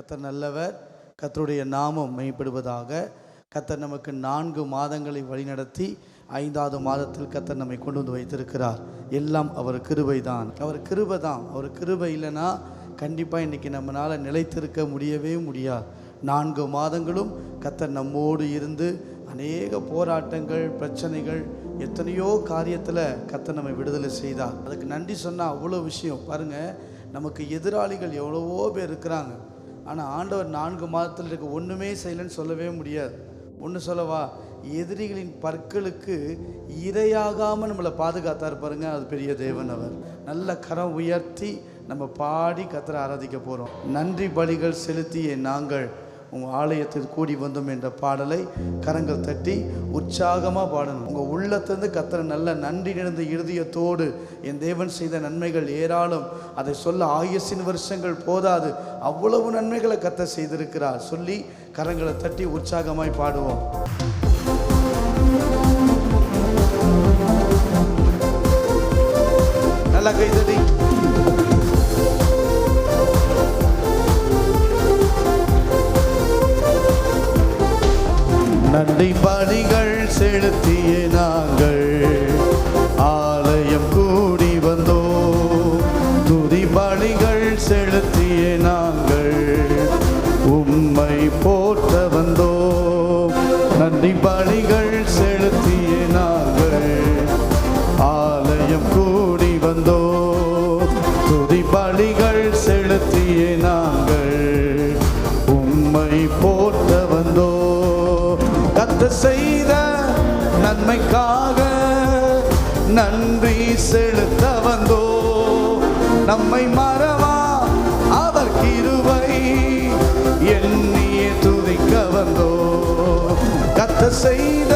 கர்த்தர் நல்லவர், கர்த்தருடைய நாமம் மெய்ப்படுவதாக. கர்த்தர் நமக்கு 4 மாதங்களை வழிநடத்தி 5வது மாதத்தில் கர்த்தர் நம்மை கொண்டு வந்து வைத்திருக்கிறார். எல்லாம் அவர் கிருபை தான், அவர் கிருபை தான். அவர் கிருபை இல்லைன்னா கண்டிப்பாக இன்றைக்கி நம்மளால் நிலைத்திருக்க முடியவே முடியாது. 4 மாதங்களும் கர்த்தர் நம்மோடு இருந்து அநேக போராட்டங்கள், பிரச்சனைகள், எத்தனையோ காரியத்தில் கர்த்தர் நம்மை விடுதலை செய்தார். அதுக்கு நன்றி சொன்னால் அவ்வளோ விஷயம். பாருங்கள், நமக்கு எதிராளிகள் எவ்வளவோ பேர் இருக்கிறாங்க. ஆனால் ஆண்டவர் 4 மாதத்தில் இருக்க ஒன்றுமே செய்யலைன்னு சொல்லவே முடியாது. ஒன்று சொல்லவா, எதிரிகளின் பற்களுக்கு இரையாகாமல் நம்மளை பாதுகாத்தார் பாருங்க, அது பெரிய தேவன். அவர் நல்ல கரம் உயர்த்தி நம்ம பாடி கர்த்தரை ஆராதிக்க போகிறோம். நன்றி பலிகள் செலுத்திய நாங்கள் உங்கள் ஆலயத்தில் கூடி வந்தோம் என்ற பாடலை கரங்கள் தட்டி உற்சாகமாக பாடணும். உங்கள் உள்ளத்திலிருந்து கர்த்தரை நல்ல நன்றி நிறைந்த இருதயத்தோடு, என் தேவன் செய்த நன்மைகள் ஏராளம், அதை சொல்ல ஆயுசின் வருஷங்கள் போதாது, அவ்வளவு நன்மைகளை கர்த்தர் செய்திருக்கிறார் சொல்லி கரங்களை தட்டி உற்சாகமாய் பாடுவோம். நல்லா கைதடி. நன்றி பலிகள் செலுத்திய நாங்கள் ஆலயம் கூடி வந்தோம். துதி பலிகள் செலுத்திய நாங்கள் உம்மை போற்ற வந்தோம். நன்றி பலிகள் செலுத்திய நாங்கள் ஆலயம் கூடி வந்தோம். துதி பலிகள் செலுத்திய நாங்கள் உம்மை போற்ற வந்தோம். கர்த்தர் செய்த நன்மைக்காக நன்றி செலுத்த வந்தோ. நம்மை மறவா அவர் கிருபை எண்ணியே துதிக்க வந்தோ. கர்த்தர் செய்த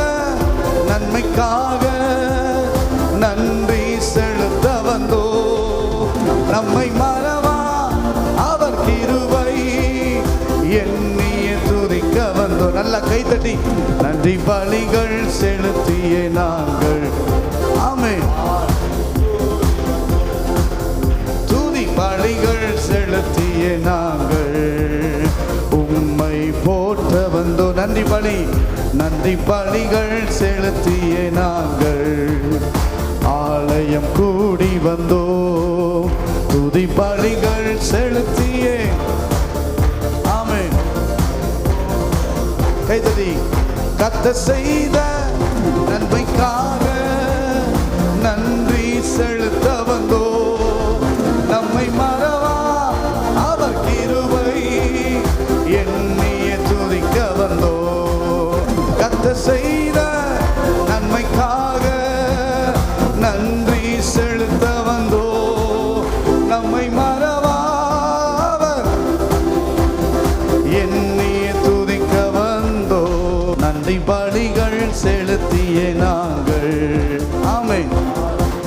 நன்மைக்காக நன்றி செலுத்த வந்தோ. நம்மை மறவா அவர் கிருபை எண்ணியே துதிக்க வந்தோ. நல்லா கைத்தட்டி. நன்றி பலிகள் செலுத்திய நாங்கள், ஆமென், துதி பலிகள் செலுத்திய நாங்கள் உம்மை போற்ற வந்தோ. நன்றி பலி, நன்றி பலிகள் செலுத்திய நாங்கள் ஆலயம் கூடி வந்தோ. துதி பலிகள் செலுத்திய, ஆமென், கைதடி. கர்த்தர் செய்த நன்மைக்காக நன்றி செலுத்த வந்தோ. நம்மை மறவா அவர் கிருபை எண்ணியே துதிக்க வந்தோ. கர்த்தர் செய்த நன்மைக்காக நன்றி செலுத்த வந்தோ. நம்மை மறவா அவர் எண்ணியே துதிக்க வந்தோ. நன்றி பலிகள் செலுத்திய நாங்கள், ஆமென்,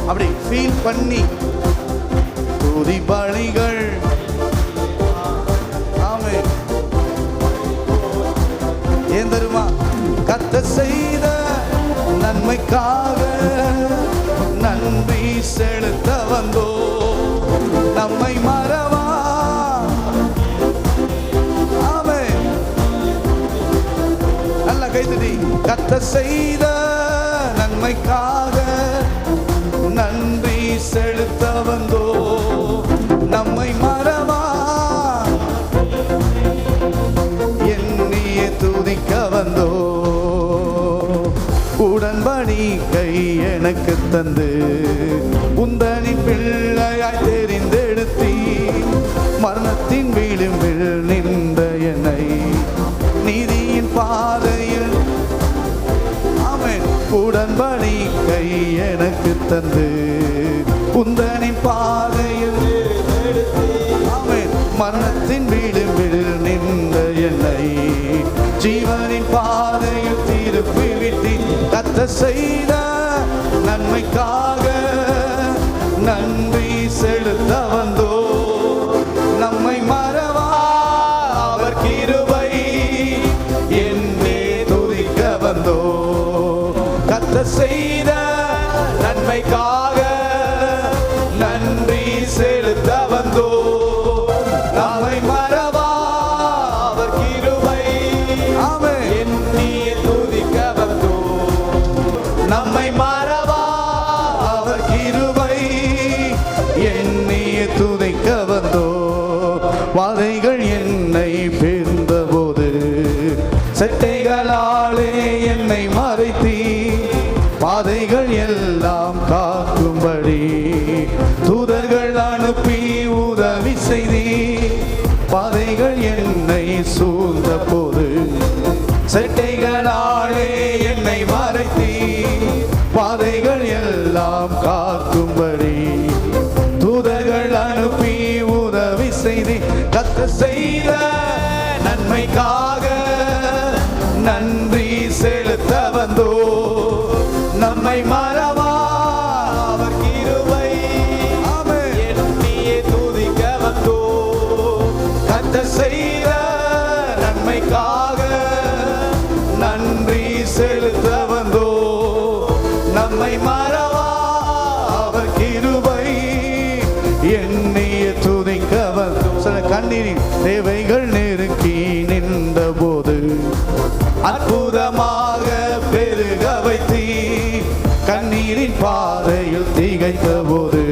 அப்படி ஃபீல் பண்ணி துதி பலிகள், ஆமென். ஏன் தெரியுமா? கர்த்தர் செய்த நன்மைக்காக நன்றி செலுத்த வந்தோ. நம்மை மறவா, ஆமென், நல்ல கைதடி. கர்த்தர் செய்த நன்மைக்காக நன்றி செலுத்த வந்தோ. நம்மை மறவா எண்ணியே துதிக்க வந்தோ. உடன்படிக்கை எனக்கு தந்து உந்தனின் பிள்ளையாய் தெரிந்தெடுத்தி, மரணத்தின் விளிம்பில் நின்ற என்னை நீதியின் பாதையில், ஆமென், உடன்படிக்கை எனக்கு தந்து உந்தனின் பாதையில், ஆமென், மரணத்தின் விளிம்பில் நின்ற என்னை ஜீவனின் பாதையில் திருப்பி விட்டி. கர்த்தர் செய்த நன்மைக்காக நன்றி செலுத்த வந்தோ. நம்மை மறவா அவர் கிருபை என்னே துதிக்க வந்தோ. கர்த்தர் செய்த நன்மைக்காக நன்றி செலுத்த வந்தோ. நம்மை மறவா செட்டைகளாலே என்னை மறைத்தீ, பாதைகள் எல்லாம் காக்கும்படி தூதர்கள் அனுப்பி உதவி செய்தீ. பாதைகள் என்னை சூழ்ந்த போது செட்டைகளாலே என்னை மறைத்தீ, பாதைகள் எல்லாம் காக்கும்படி தூதர்கள் அனுப்பி உதவி செய்தி. கர்த்தர் செய்த நன்மைக்காக நன்றி செலுத்த வந்தோ, நம்மை மறவா அவர் கிருபை எண்ணியே துதிக்க வந்தோ. கர்த்தர் செய்த நன்மைக்காக நன்றி செலுத்த வந்தோ, நம்மை மறவா அவர் கிருபை எண்ணிய துதிக்க வந்தோ. சில கண்ணீரின் தேவைகள் நெருக்கி நின்ற போது அற்புதமாக பெருக வைத்தீ, கண்ணீரின் பாதையில் திகைத்த போது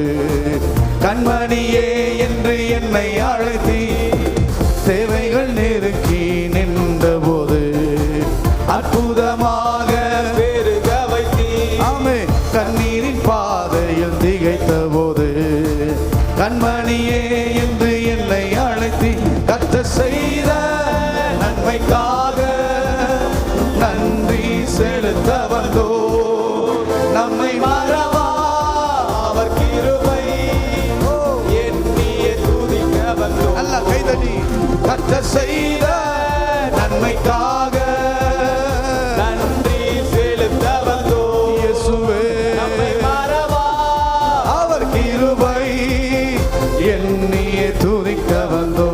கண்மணியே என்று என்னை அழைத்தீ. தேவைகள் நெருக்கி நின்ற போது அற்புதமாக பெருக வைத்தீ. ஆமே, கண்ணீரின் பாதையில் திகைத்த போது கண்மணியே என்று என்னை அழைத்தீ. கர்த்தர் செய்த நன்மைக்காக நன்றி செலுத்த வந்தோ, நம்மை மறவா அவர் கிருபை எண்ணியே துதிக்க வந்தோ. நல்ல கைதடி. கர்த்தர் செய்த நன்மைக்காக நன்றி செலுத்த வந்தோ, இயேசுவே நம்மை மறவா அவர் கிருபை எண்ணியே துதிக்க வந்தோ.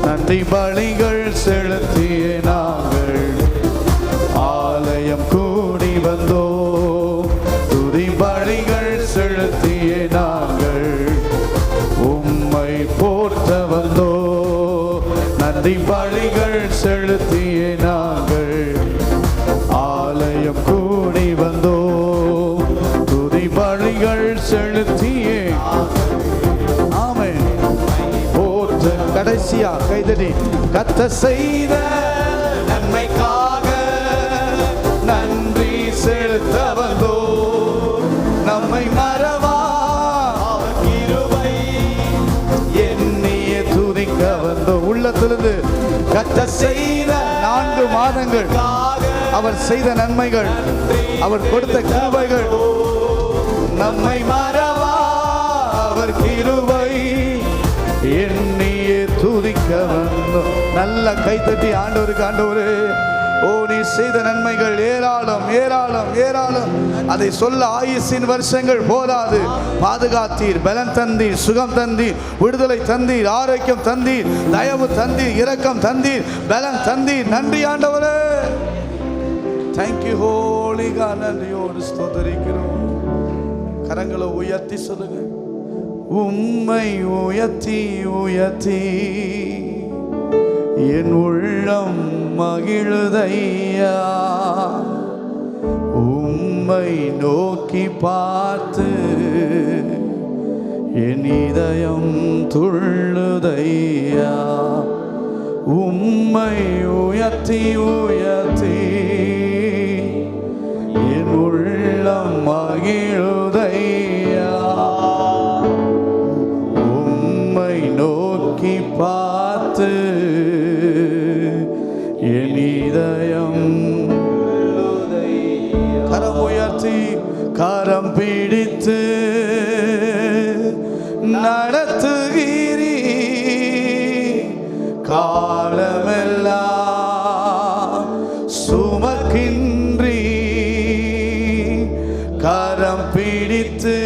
நன்றி பலிகள் செலுத்திய நாங்கள் ஆலயம் கூடி வந்தோ, துதி பலிகள் செலுத்திய நாங்கள் உம்மை போற்ற வந்தோ. நன்றி பலிகள் செலுத்திய நாங்கள் ஆலயம் கூடி வந்தோ, துதி பலிகள் செலுத்திய ஆமென் போற்ற. கடைசியா கைதடி. கர்த்தர் செய்த நன்மைக்காக நன்றி செலுத்த வந்தோ, நம்மை மறவா அவர் கிருபை எண்ணியே துதிக்க வந்தோ. உள்ளத்திலிருந்து கர்த்தர் செய்த 4 மாதங்கள் அவர் செய்த நன்மைகள், அவர் கொடுத்த கிருபைகள், நம்மை மறவா அவர் கிருபை எண்ணியே துதிக்க வந்தோம். நல்ல கைத்தட்டி ஆண்டவருக்கு, ஆண்டவரே ஓ நீ செய்த நன்மைகள் ஏராளம் ஏராளம் ஏராளம், அதை சொல்ல ஆயுசின் வருஷங்கள் போதாது. பாதுகாத்தீர், பலன் தந்தீர், சுகம் தந்தீர், விடுதலை தந்தீர், ஆரோக்கியம் தந்தீர், தயவு தந்தீர், இரக்கம் தந்தீர், பலன் தந்தீர். நன்றி ஆண்டவரே. Thank you holy God. நன்றியோடு ஸ்தோத்திரிக்கிறோம். கரங்களை உயர்த்தி சொல்லுங்க. உம்மை உயர்த்தி உயர்த்தி என் உள்ளம் மகிழுதையா, உம்மை நோக்கி பார்த்து என் இதயம் துள்ளுதையா. உம்மை உயர்த்தி உயர்த்தி என் உள்ளம் மகிழுதையா, உம்மை நோக்கி பார்த்து என் இதயம். கரம் உயர்த்தி கரம் பிடித்து நடத்துகிறீ, காலமெல்லாம் சுமக்கின்றீ. கரம் பிடித்து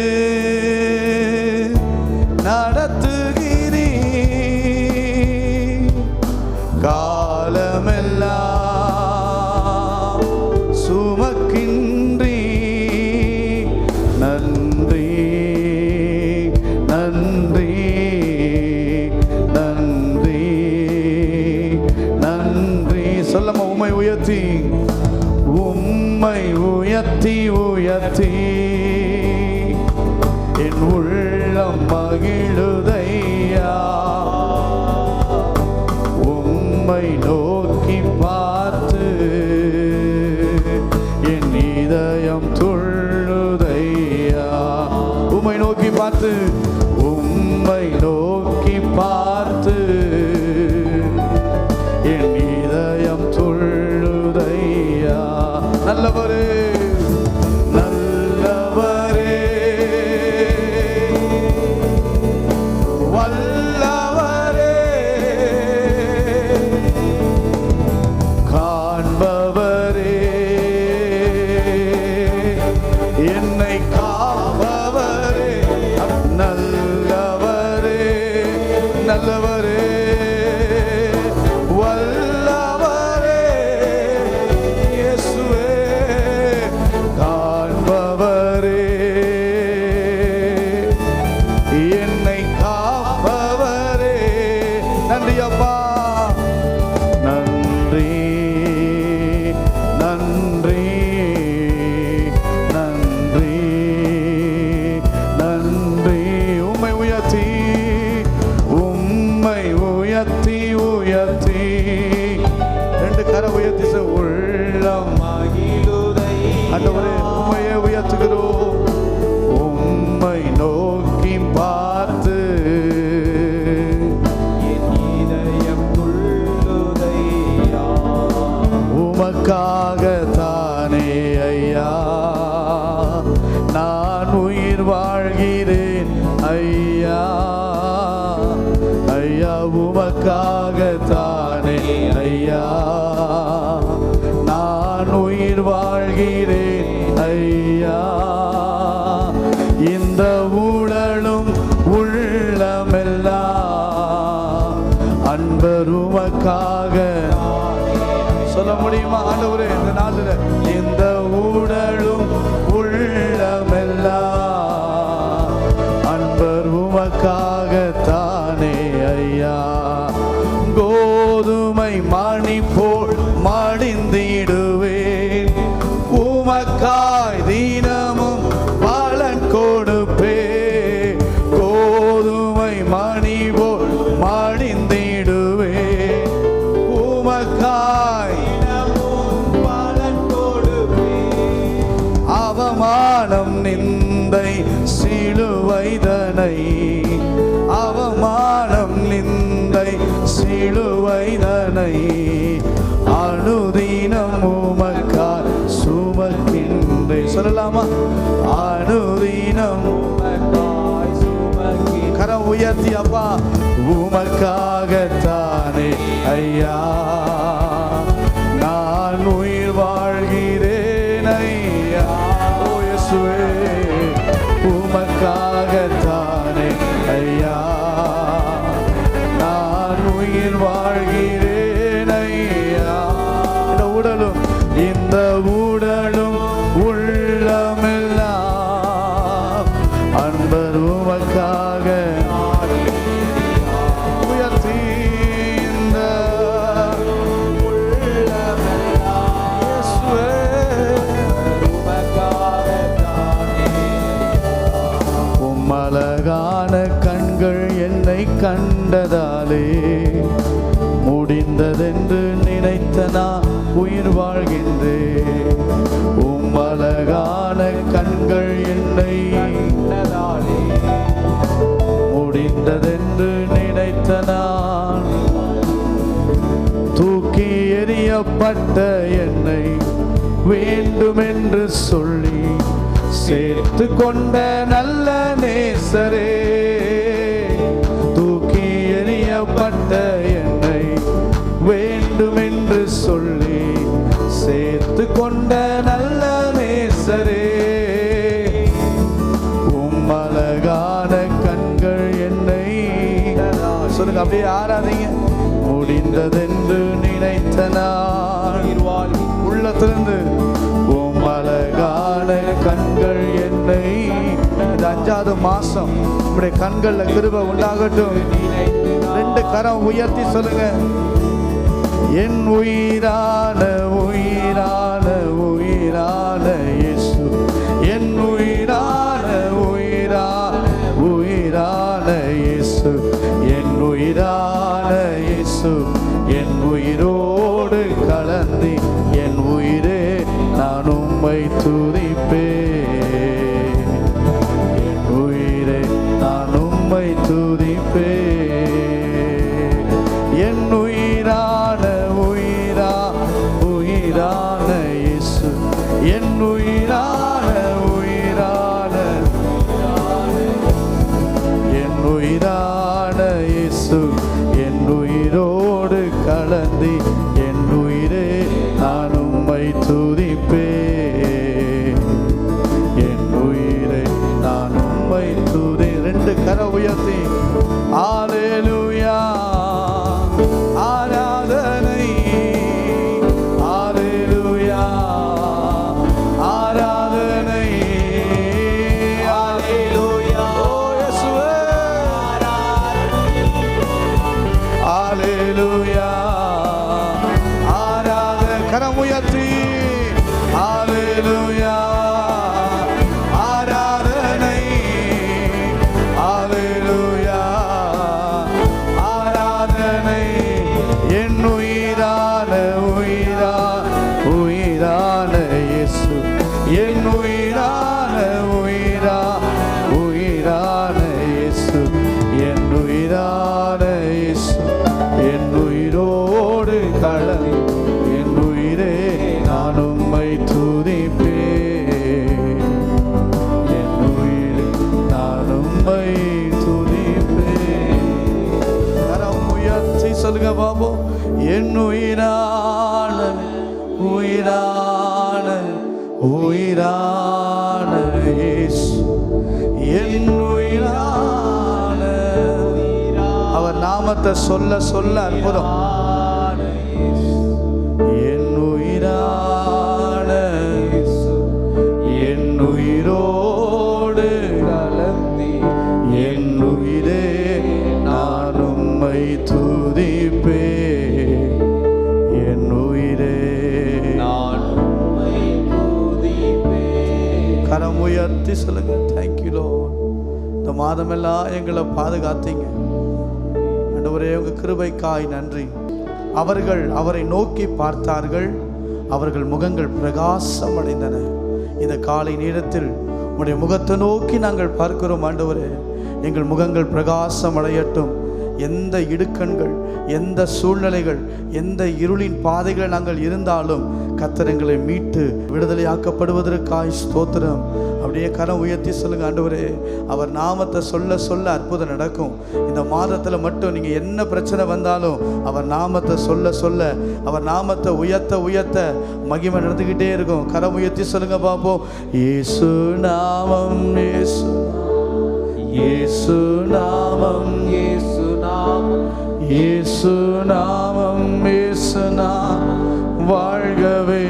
நடத்துகிறீ, காலமெல்லாம் சுமக்கின்றீ. நன்றி நன்றி நன்றி நன்றி. சொல்லமா உம்மை உயர்த்தி உம்மை உயர்த்தி உயர்த்தி என் உள்ளம் மகிழுதையா, உம்மை நோக்கி பார் பார்த்து உம்மை நோக்கி பார்த்து என் இதயம் துள்ளுதையா. நல்லவரே நல்லவரே வல்லவரே காண்பவரே என்னை காப்பவரே நல்லவரே நல்லவரே வல்லவரே இயேசுவே காண்பவரே என்னை காப்பவரே. நன்றி அப்பா நன்றி நன்றி நன்றி நன்றி. உம்மை உயர்த்தி உம்மை உயர்த்தி உயர்த்தி ரெண்டு கரை உயர்த்தி உள்ளம் ஆண்டவரே உம்மையே உயர்த்துகிறோம். உம்மை நோக்கி பார்த்து என் இதயம் துள்ளுதையா. உமக்காக தானே ஐயா நான் உயிர் வாழ்கிறேன் ஐயா ஐயா. உமக்காக தானே ஐயா நான் உயிர் வாழ்கிறேன் ஐயா. இந்த ஊழலும் உள்ளமெல்லாம் அன்பர் உமக்காக. சொல்ல முடியுமா ஆண்டவரே இந்த நாளில்? இந்த ஊழலும் உள்ளமெல்லாம் அன்பர் உமக்காக தானே ஐயா. கோதுமை மணி போல் மடிந்திடுவேன் உமக்காய் தினமும் பலன் கொடுப்பே. கோதுமை மணி போல் மடிந்திடுவேன் உமக்காய் பலன் கொடுப்பே. அவமானம் நிந்தை சிலுவைதனை அவமானம் நிந்தை சிலுவைதனை அனுதினம் உமக்காய் சுமக்கின்றேன். சொல்லலாமா? அனுதினம் உமக்காய் சுமக்கின்றேன். கரம் உயர்த்தி அப்பா உமக்காகத்தானே ஐயா நான் உயிர் வாழ்கிறேன் ஐயா. ஓ இயேசுவே உமக்காகத்தானே ஐயா நான் உயிர் வாழ்கிறேன் ஐயா. இந்த உடலும் இந்த உடலும் உள்ளமெல்லாம் அன்பர் உமக்காக உயர்த்தி இந்த உம்மழகான கண்கள் என்னை கண்டதாலே முடிந்ததென்று நினைத்த நான் உயிர் வாழ்கின்றேன். உம்மழகான கண்கள் என்னை கண்டதாலே முடிந்ததென்று நினைத்த நான் தூக்கி எறியப்பட்ட என்னை வேண்டுமென்று சொல்லி சேர்த்து கொண்ட நல்ல நேசரே. தூக்கி எறியப்பட்ட என்னை வேண்டுமென்று சொல்லி சேர்த்து கொண்ட நல்ல நேசரே. உம்மழகான கண்கள் என்னை சொல்லுங்க அப்படியே ஆராதீங்க. முடிந்ததென்று நினைத்த நான் உள்ளத்திலிருந்து உம்மழகான கண்கள் என்னை. இந்த 5வது மாசம் உங்களுடைய கண்கள்ல கிருபை உண்டாகட்டும். ரெண்டு கரம் உயர்த்தி சொல்லுங்க. என் உயிரான உயிரான உயிரான இயேசு என் உயிரான உயிரான உயிரான இயேசு என் உயிரான இயேசு என் உயிரோடு கலந்து என் உயிரே நான் உம்மை துதிப்பேன். என் உயிரே நாமத்தை சொல்ல சொல்ல அற்புதம். என் உயிரான என் உயிரோடு கலந்தி என் உயிரே நான் உம்மை துதிப்பே. என் உயிரே நான் உம்மை துதிப்பே. கரம் உயர்த்தி சொல்லுங்க. Thank you Lord. இந்த மாதமெல்லாம் எங்களை பாதுகாத்தீங்க ஆண்டவரே. உங்க கிருபைக்காய் நன்றி. அவர்கள் அவரை நோக்கி பார்த்தார்கள், அவர்கள் முகங்கள் பிரகாசம் அடைந்தன. இந்த காலை நேரத்தில் உடைய முகத்தை நோக்கி நாங்கள் பார்க்கிறோம் ஆண்டவரே. எங்கள் முகங்கள் பிரகாசம் அடையட்டும். எந்த இடுக்கண்கள், எந்த சூழ்நிலைகள், எந்த இருளின் பாதைகள் நாங்கள் இருந்தாலும் கர்த்தர் எங்களை மீட்டு விடுதலையாக்கப்படுவதற்காய் ஸ்தோத்திரம். அப்படியே கரம் உயர்த்தி சொல்லுங்க. ஆண்டவரே, அவர் நாமத்தை சொல்ல சொல்ல அற்புதம் நடக்கும். இந்த மாதத்தில் மட்டும் நீங்கள் என்ன பிரச்சனை வந்தாலும் அவர் நாமத்தை சொல்ல சொல்ல, அவர் நாமத்தை உயர்த்த உயர்த்த மகிமை நடந்துக்கிட்டே இருக்கும். கரம் உயர்த்தி சொல்லுங்க பார்ப்போம். இயேசு நாமம், இயேசு இயேசு நாமம், இயேசு நாமம், இயேசு நாமம், இயேசு நாமம் வாழ்கவே.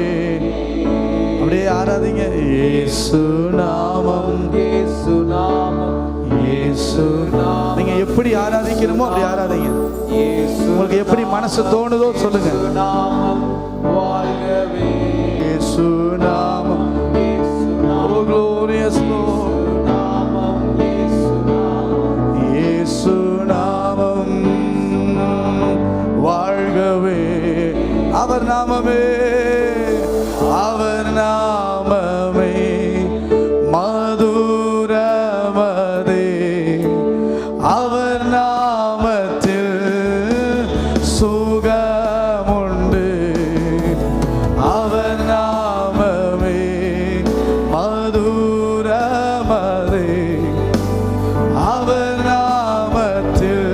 அப்படியே ஆராதிங்க. இயேசு நாமம், இயேசு நாமம், இயேசு நாமம். நீங்க எப்படி ஆராதிக்கணுமோ அப்படி ஆராதிங்க. உங்களுக்கு எப்படி மனசு தோணுதோ சொல்லுங்க. நாமம் வாழ்கவே. இயேசு நாமம், இயேசு நாமம். ஓ glorious Lord. நாமம் இயேசு நாமம், இயேசு நாமம் வாழ்கவே. அவர் நாமமே, அவர் நாமமே மதுரமதே. அவர் நாமத்தில் சுகமுண்டு. அவர் நாமமே மதுரமதே. அவர் நாமத்தில்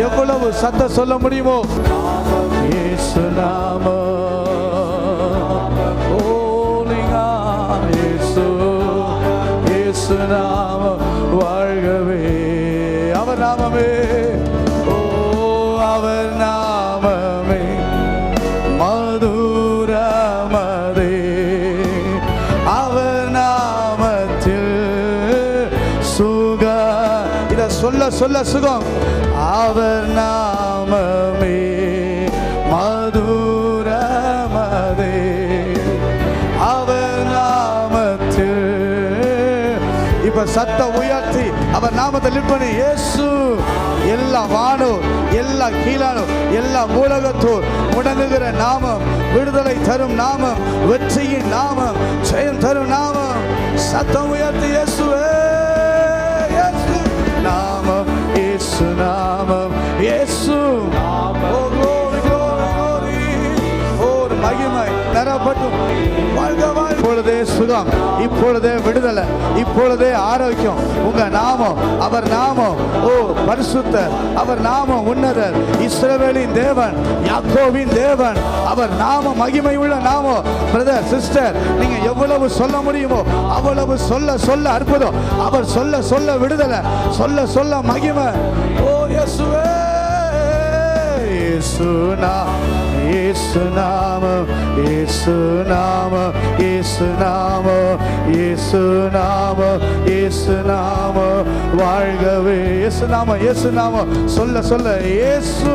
எவ்வளவு சத்தம் சொல்ல முடியுமோ. இயேசு நாமம், இயேசு நாமம் வாழ்கவே. அவர் நாமமே, ஓ அவர் நாமமே மதுரமதே. அவர் நாமத்தில் சுக. இத சொல்ல சொல்ல சுகம். அவர் நாமமே மதுரமதே. அவர் நாமத்தில் இப்ப சத்த உயர்த்தி அவர் நாமத்தை லிஃப்ட் பண்ணி இயேசு. எல்லா வானோர், எல்லா கீழானோர், எல்லா மூலகத்தோர் முடங்குகிற நாமம், விடுதலை தரும் நாமம், வெற்றியின் நாமம், ஜெயம் தரும் நாமம். சத்தம் உயர்த்தி இயேசுவே. இயேசு நாமம், இயேசு நாமம், இயேசு நாமம். ஓ glory glory glory. ஓ மகிமை நிரப்பட்டும். வாழ்க வாழ்க. இப்பொழுதே சுகம், இப்பொழுதே விடுதலை, இப்பொழுதே ஆரோக்கியம். உங்க நாமம், அவர் நாமம் ஓ பரிசுத்தர், அவர் நாமம் உன்னதர், இஸ்ரவேலின் தேவன், யாக்கோபின் தேவன். அவர் நாமம் மகிமை உள்ள நாமம். பிரதர் சிஸ்டர், நீங்க எவ்வளவு சொல்ல முடியுமோ அவ்வளவு சொல்ல சொல்ல அற்புதம். அவர் சொல்ல சொல்ல விடுதலை, சொல்ல சொல்ல மகிமை. ஓ இயேசுவே. இயேசு நாமம், இயேசு நாமம், இயேசு நாமம், இயேசு நாமம், இயேசு நாமம், இயேசு நாமம் வாழ்கவே. இயேசு நாமம், இயேசு நாமம் சொல்ல சொல்ல இயேசு.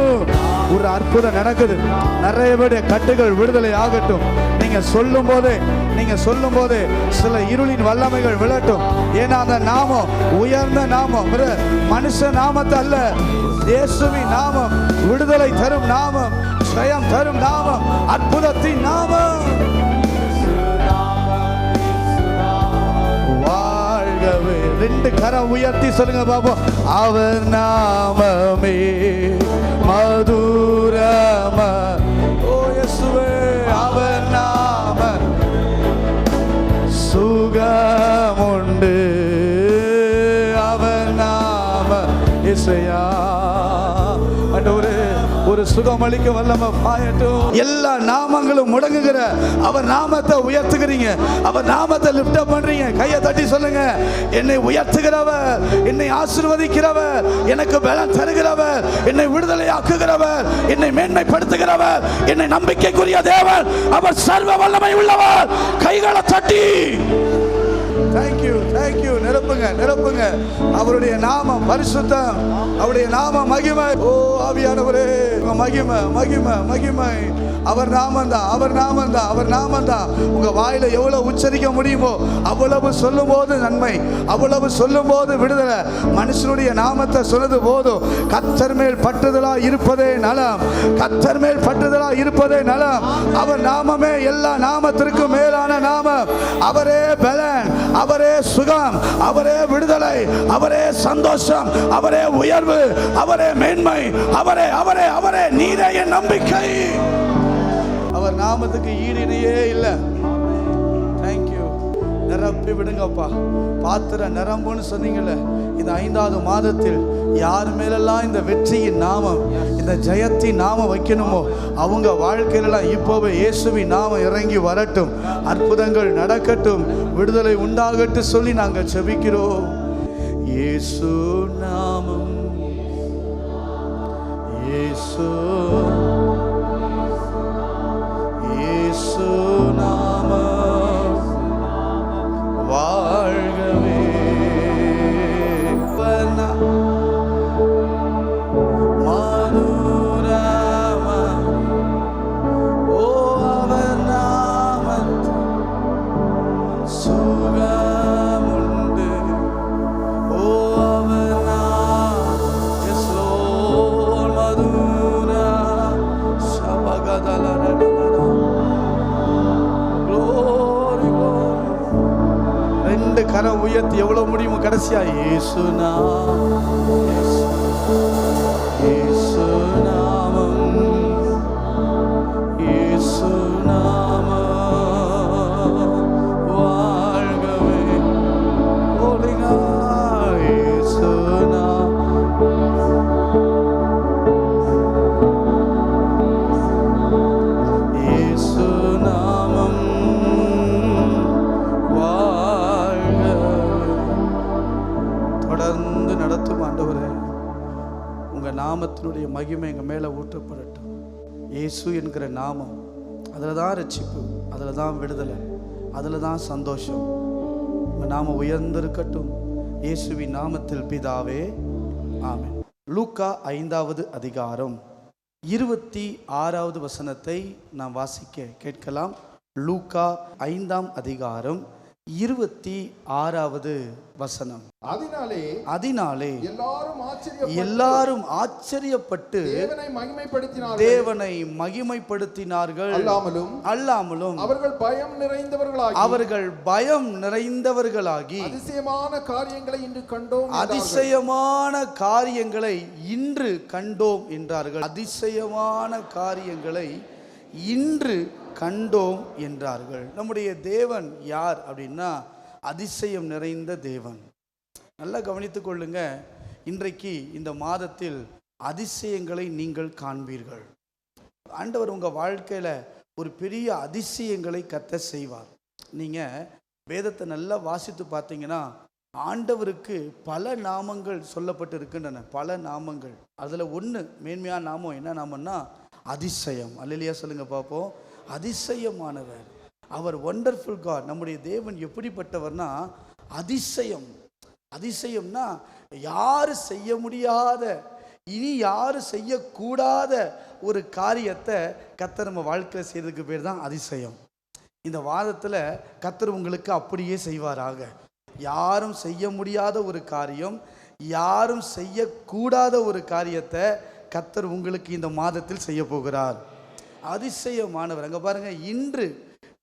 ஒரு அற்புதம் நடக்குது. நிறைய பேருடைய கட்டுகள் விடுதலை ஆகட்டும். நீங்க சொல்லும் போதே, நீங்க சொல்லும் போதே சில இருளின் வல்லமைகள் விழட்டும். ஏன்னா அந்த நாமம் உயர்ந்த நாமம், மனுஷ நாமத்தை அல்ல. இயேசுவின் நாமம் விடுதலை தரும் நாமம், ஜெயம் தரும் நாமம், அற்புதத்தின் நாமம். வாழ்கவே. ரெண்டு கரம் உயர்த்தி சொல்லுங்க பாப்போம். அவர் நாமமே மதுரம. ஓ இயேசுவே. அவர் நாம சுகமுண்டு. அவர் நாம இசையா. ஆண்டவரே ஒரு சுகமளிக்க வல்லமை பாயட்டும். எல்லா நாமங்களும் முடங்குகிற அவர் நாமத்தை உயர்த்துகிறீங்க, அவர் நாமத்தை லிஃப்ட் அப் பண்றீங்க. கையை தட்டி சொல்லுங்க, என்னை உயர்த்துகிறவர், என்னை ஆசீர்வதிக்கிறவர், எனக்கு பலன் தருகிறவர், என்னை விடுதலையாக்குகிறவர், என்னை மேன்மைப்படுத்துகிறவர், என்னை நம்பிக்கைக்குரிய தேவன், அவர் சர்வ வல்லமை உள்ளவர். கைகளை தட்டி தேங்க்யூ தேங்க்யூ. நிரப்புங்க நிரப்புங்க. அவருடைய நாமம் பரிசுத்தம், அவருடைய நாமம் மகிமை. ஓ ஆவியானவரே, மகிமை மகிமை மகிமை. அவர் நாமந்தான், அவர் நாமந்தான், அவர் நாமந்தான். உங்க வாயில எவ்வளவு உச்சரிக்க முடியுமோ அவ்வளவு சொல்லும் போது நன்மை, அவ்வளவு சொல்லும் போது விடுதலை. மனுஷனுடைய நாமத்தை சொன்னது போதும். கர்த்தர் மேல் பற்றுதலா இருப்பதே நலம், கர்த்தர் மேல் பற்றுதலா இருப்பதே நலம். அவர் நாமமே எல்லா நாமத்திற்கும் மேலான நாமம். அவரே பலன், அவரே சுகம், அவரே விடுதலை, அவரே சந்தோஷம், அவரே உயர்வு, அவரே மேன்மை, அவரே அவரே அவரே நீரே என் நம்பிக்கை. அவர் நாமத்துக்கு ஈடிணையே இல்லை. தேங்க்யூ. நிரப்பி விடுங்கப்பா. பாத்திர நிரம்புன்னு சொன்னீங்கல்ல, இந்த 5வது மாதத்தில் யார் மேலெல்லாம் இந்த வெற்றியின் நாமம், இந்த ஜெயத்தின் நாமம் வைக்கணுமோ அவங்க வாழ்க்கையிலாம் இப்போவே இயேசுவின் நாமம் இறங்கி வரட்டும், அற்புதங்கள் நடக்கட்டும், விடுதலை உண்டாகட்டும் சொல்லி நாங்கள் செபிக்கிறோம். இயேசு நாமம், இயேசு இயேசு நாமம் வாழ்கவே. கரம் உயர்த்தி எவ்வளவு முடியுமோ கடைசியா இயேசு நாமம், இயேசு நாமம், இயேசு நாமம் வாழ்கவே. ஓடுங்க இயேசு இயேசு நாமம் தொடர்ந்து நடத்தும் ஆண்டவரே. உங்க நாமத்தினுடைய மகிமை எங்க மேல ஊற்றப்படட்டும். இயேசு என்கிற நாமம், அதில் தான் ரட்சிப்பு, அதில் தான் விடுதலை, அதில் தான் சந்தோஷம். உங்க நாமம் உயர்ந்திருக்கட்டும். இயேசுவின் நாமத்தில் பிதாவே, ஆமென். லூக்கா 5வது அதிகாரம் 26வது வசனத்தை நாம் வாசிக்க கேட்கலாம். லூக்கா 5ஆம் அதிகாரம் 26வது வசனம். அதனாலே எல்லாரும் ஆச்சரியப்பட்டு தேவனை மகிமைப்படுத்தினார்கள். அல்லாமலும் அவர்கள் பயம் நிறைந்தவர்களாகி அதிசயமான காரியங்களை இன்று கண்டோம் என்றார்கள். அதிசயமான காரியங்களை இன்று கண்டோம் என்றார்கள். நம்முடைய தேவன் யார் அப்படின்னா அதிசயம் நிறைந்த தேவன். நல்லா கவனித்துக் கொள்ளுங்க. இன்றைக்கு இந்த மாதத்தில் அதிசயங்களை நீங்கள் காண்பீர்கள். ஆண்டவர் உங்கள் வாழ்க்கையில் ஒரு பெரிய அதிசயங்களை கர்த்தர் செய்வார். நீங்கள் வேதத்தை நல்லா வாசித்து பார்த்தீங்கன்னா ஆண்டவருக்கு பல நாமங்கள் சொல்லப்பட்டு இருக்கின்றன, பல நாமங்கள். அதில் ஒன்று மேன்மையான நாமம் என்ன நாமம்னா அதிசயம். அல்லேலூயா சொல்லுங்க பார்ப்போம். அதிசயமானவர் அவர், ஒண்டர்ஃபுல் காட். நம்முடைய தேவன் எப்படிப்பட்டவர்னா அதிசயம். அதிசயம்னா யாரு செய்ய முடியாத, இனி யாரு செய்யக்கூடாத ஒரு காரியத்தை கர்த்தர் நம்ம வாழ்க்கையில் செய்யறதுக்கு பேர் தான் அதிசயம். இந்த வாதத்தில் கர்த்தர் உங்களுக்கு அப்படியே செய்வாராக. யாரும் செய்ய முடியாத ஒரு காரியம், யாரும் செய்யக்கூடாத ஒரு காரியத்தை கர்த்தர் உங்களுக்கு இந்த மாதத்தில் செய்ய போகிறார். அதிசயமானவர். அங்கே பாருங்க, இன்று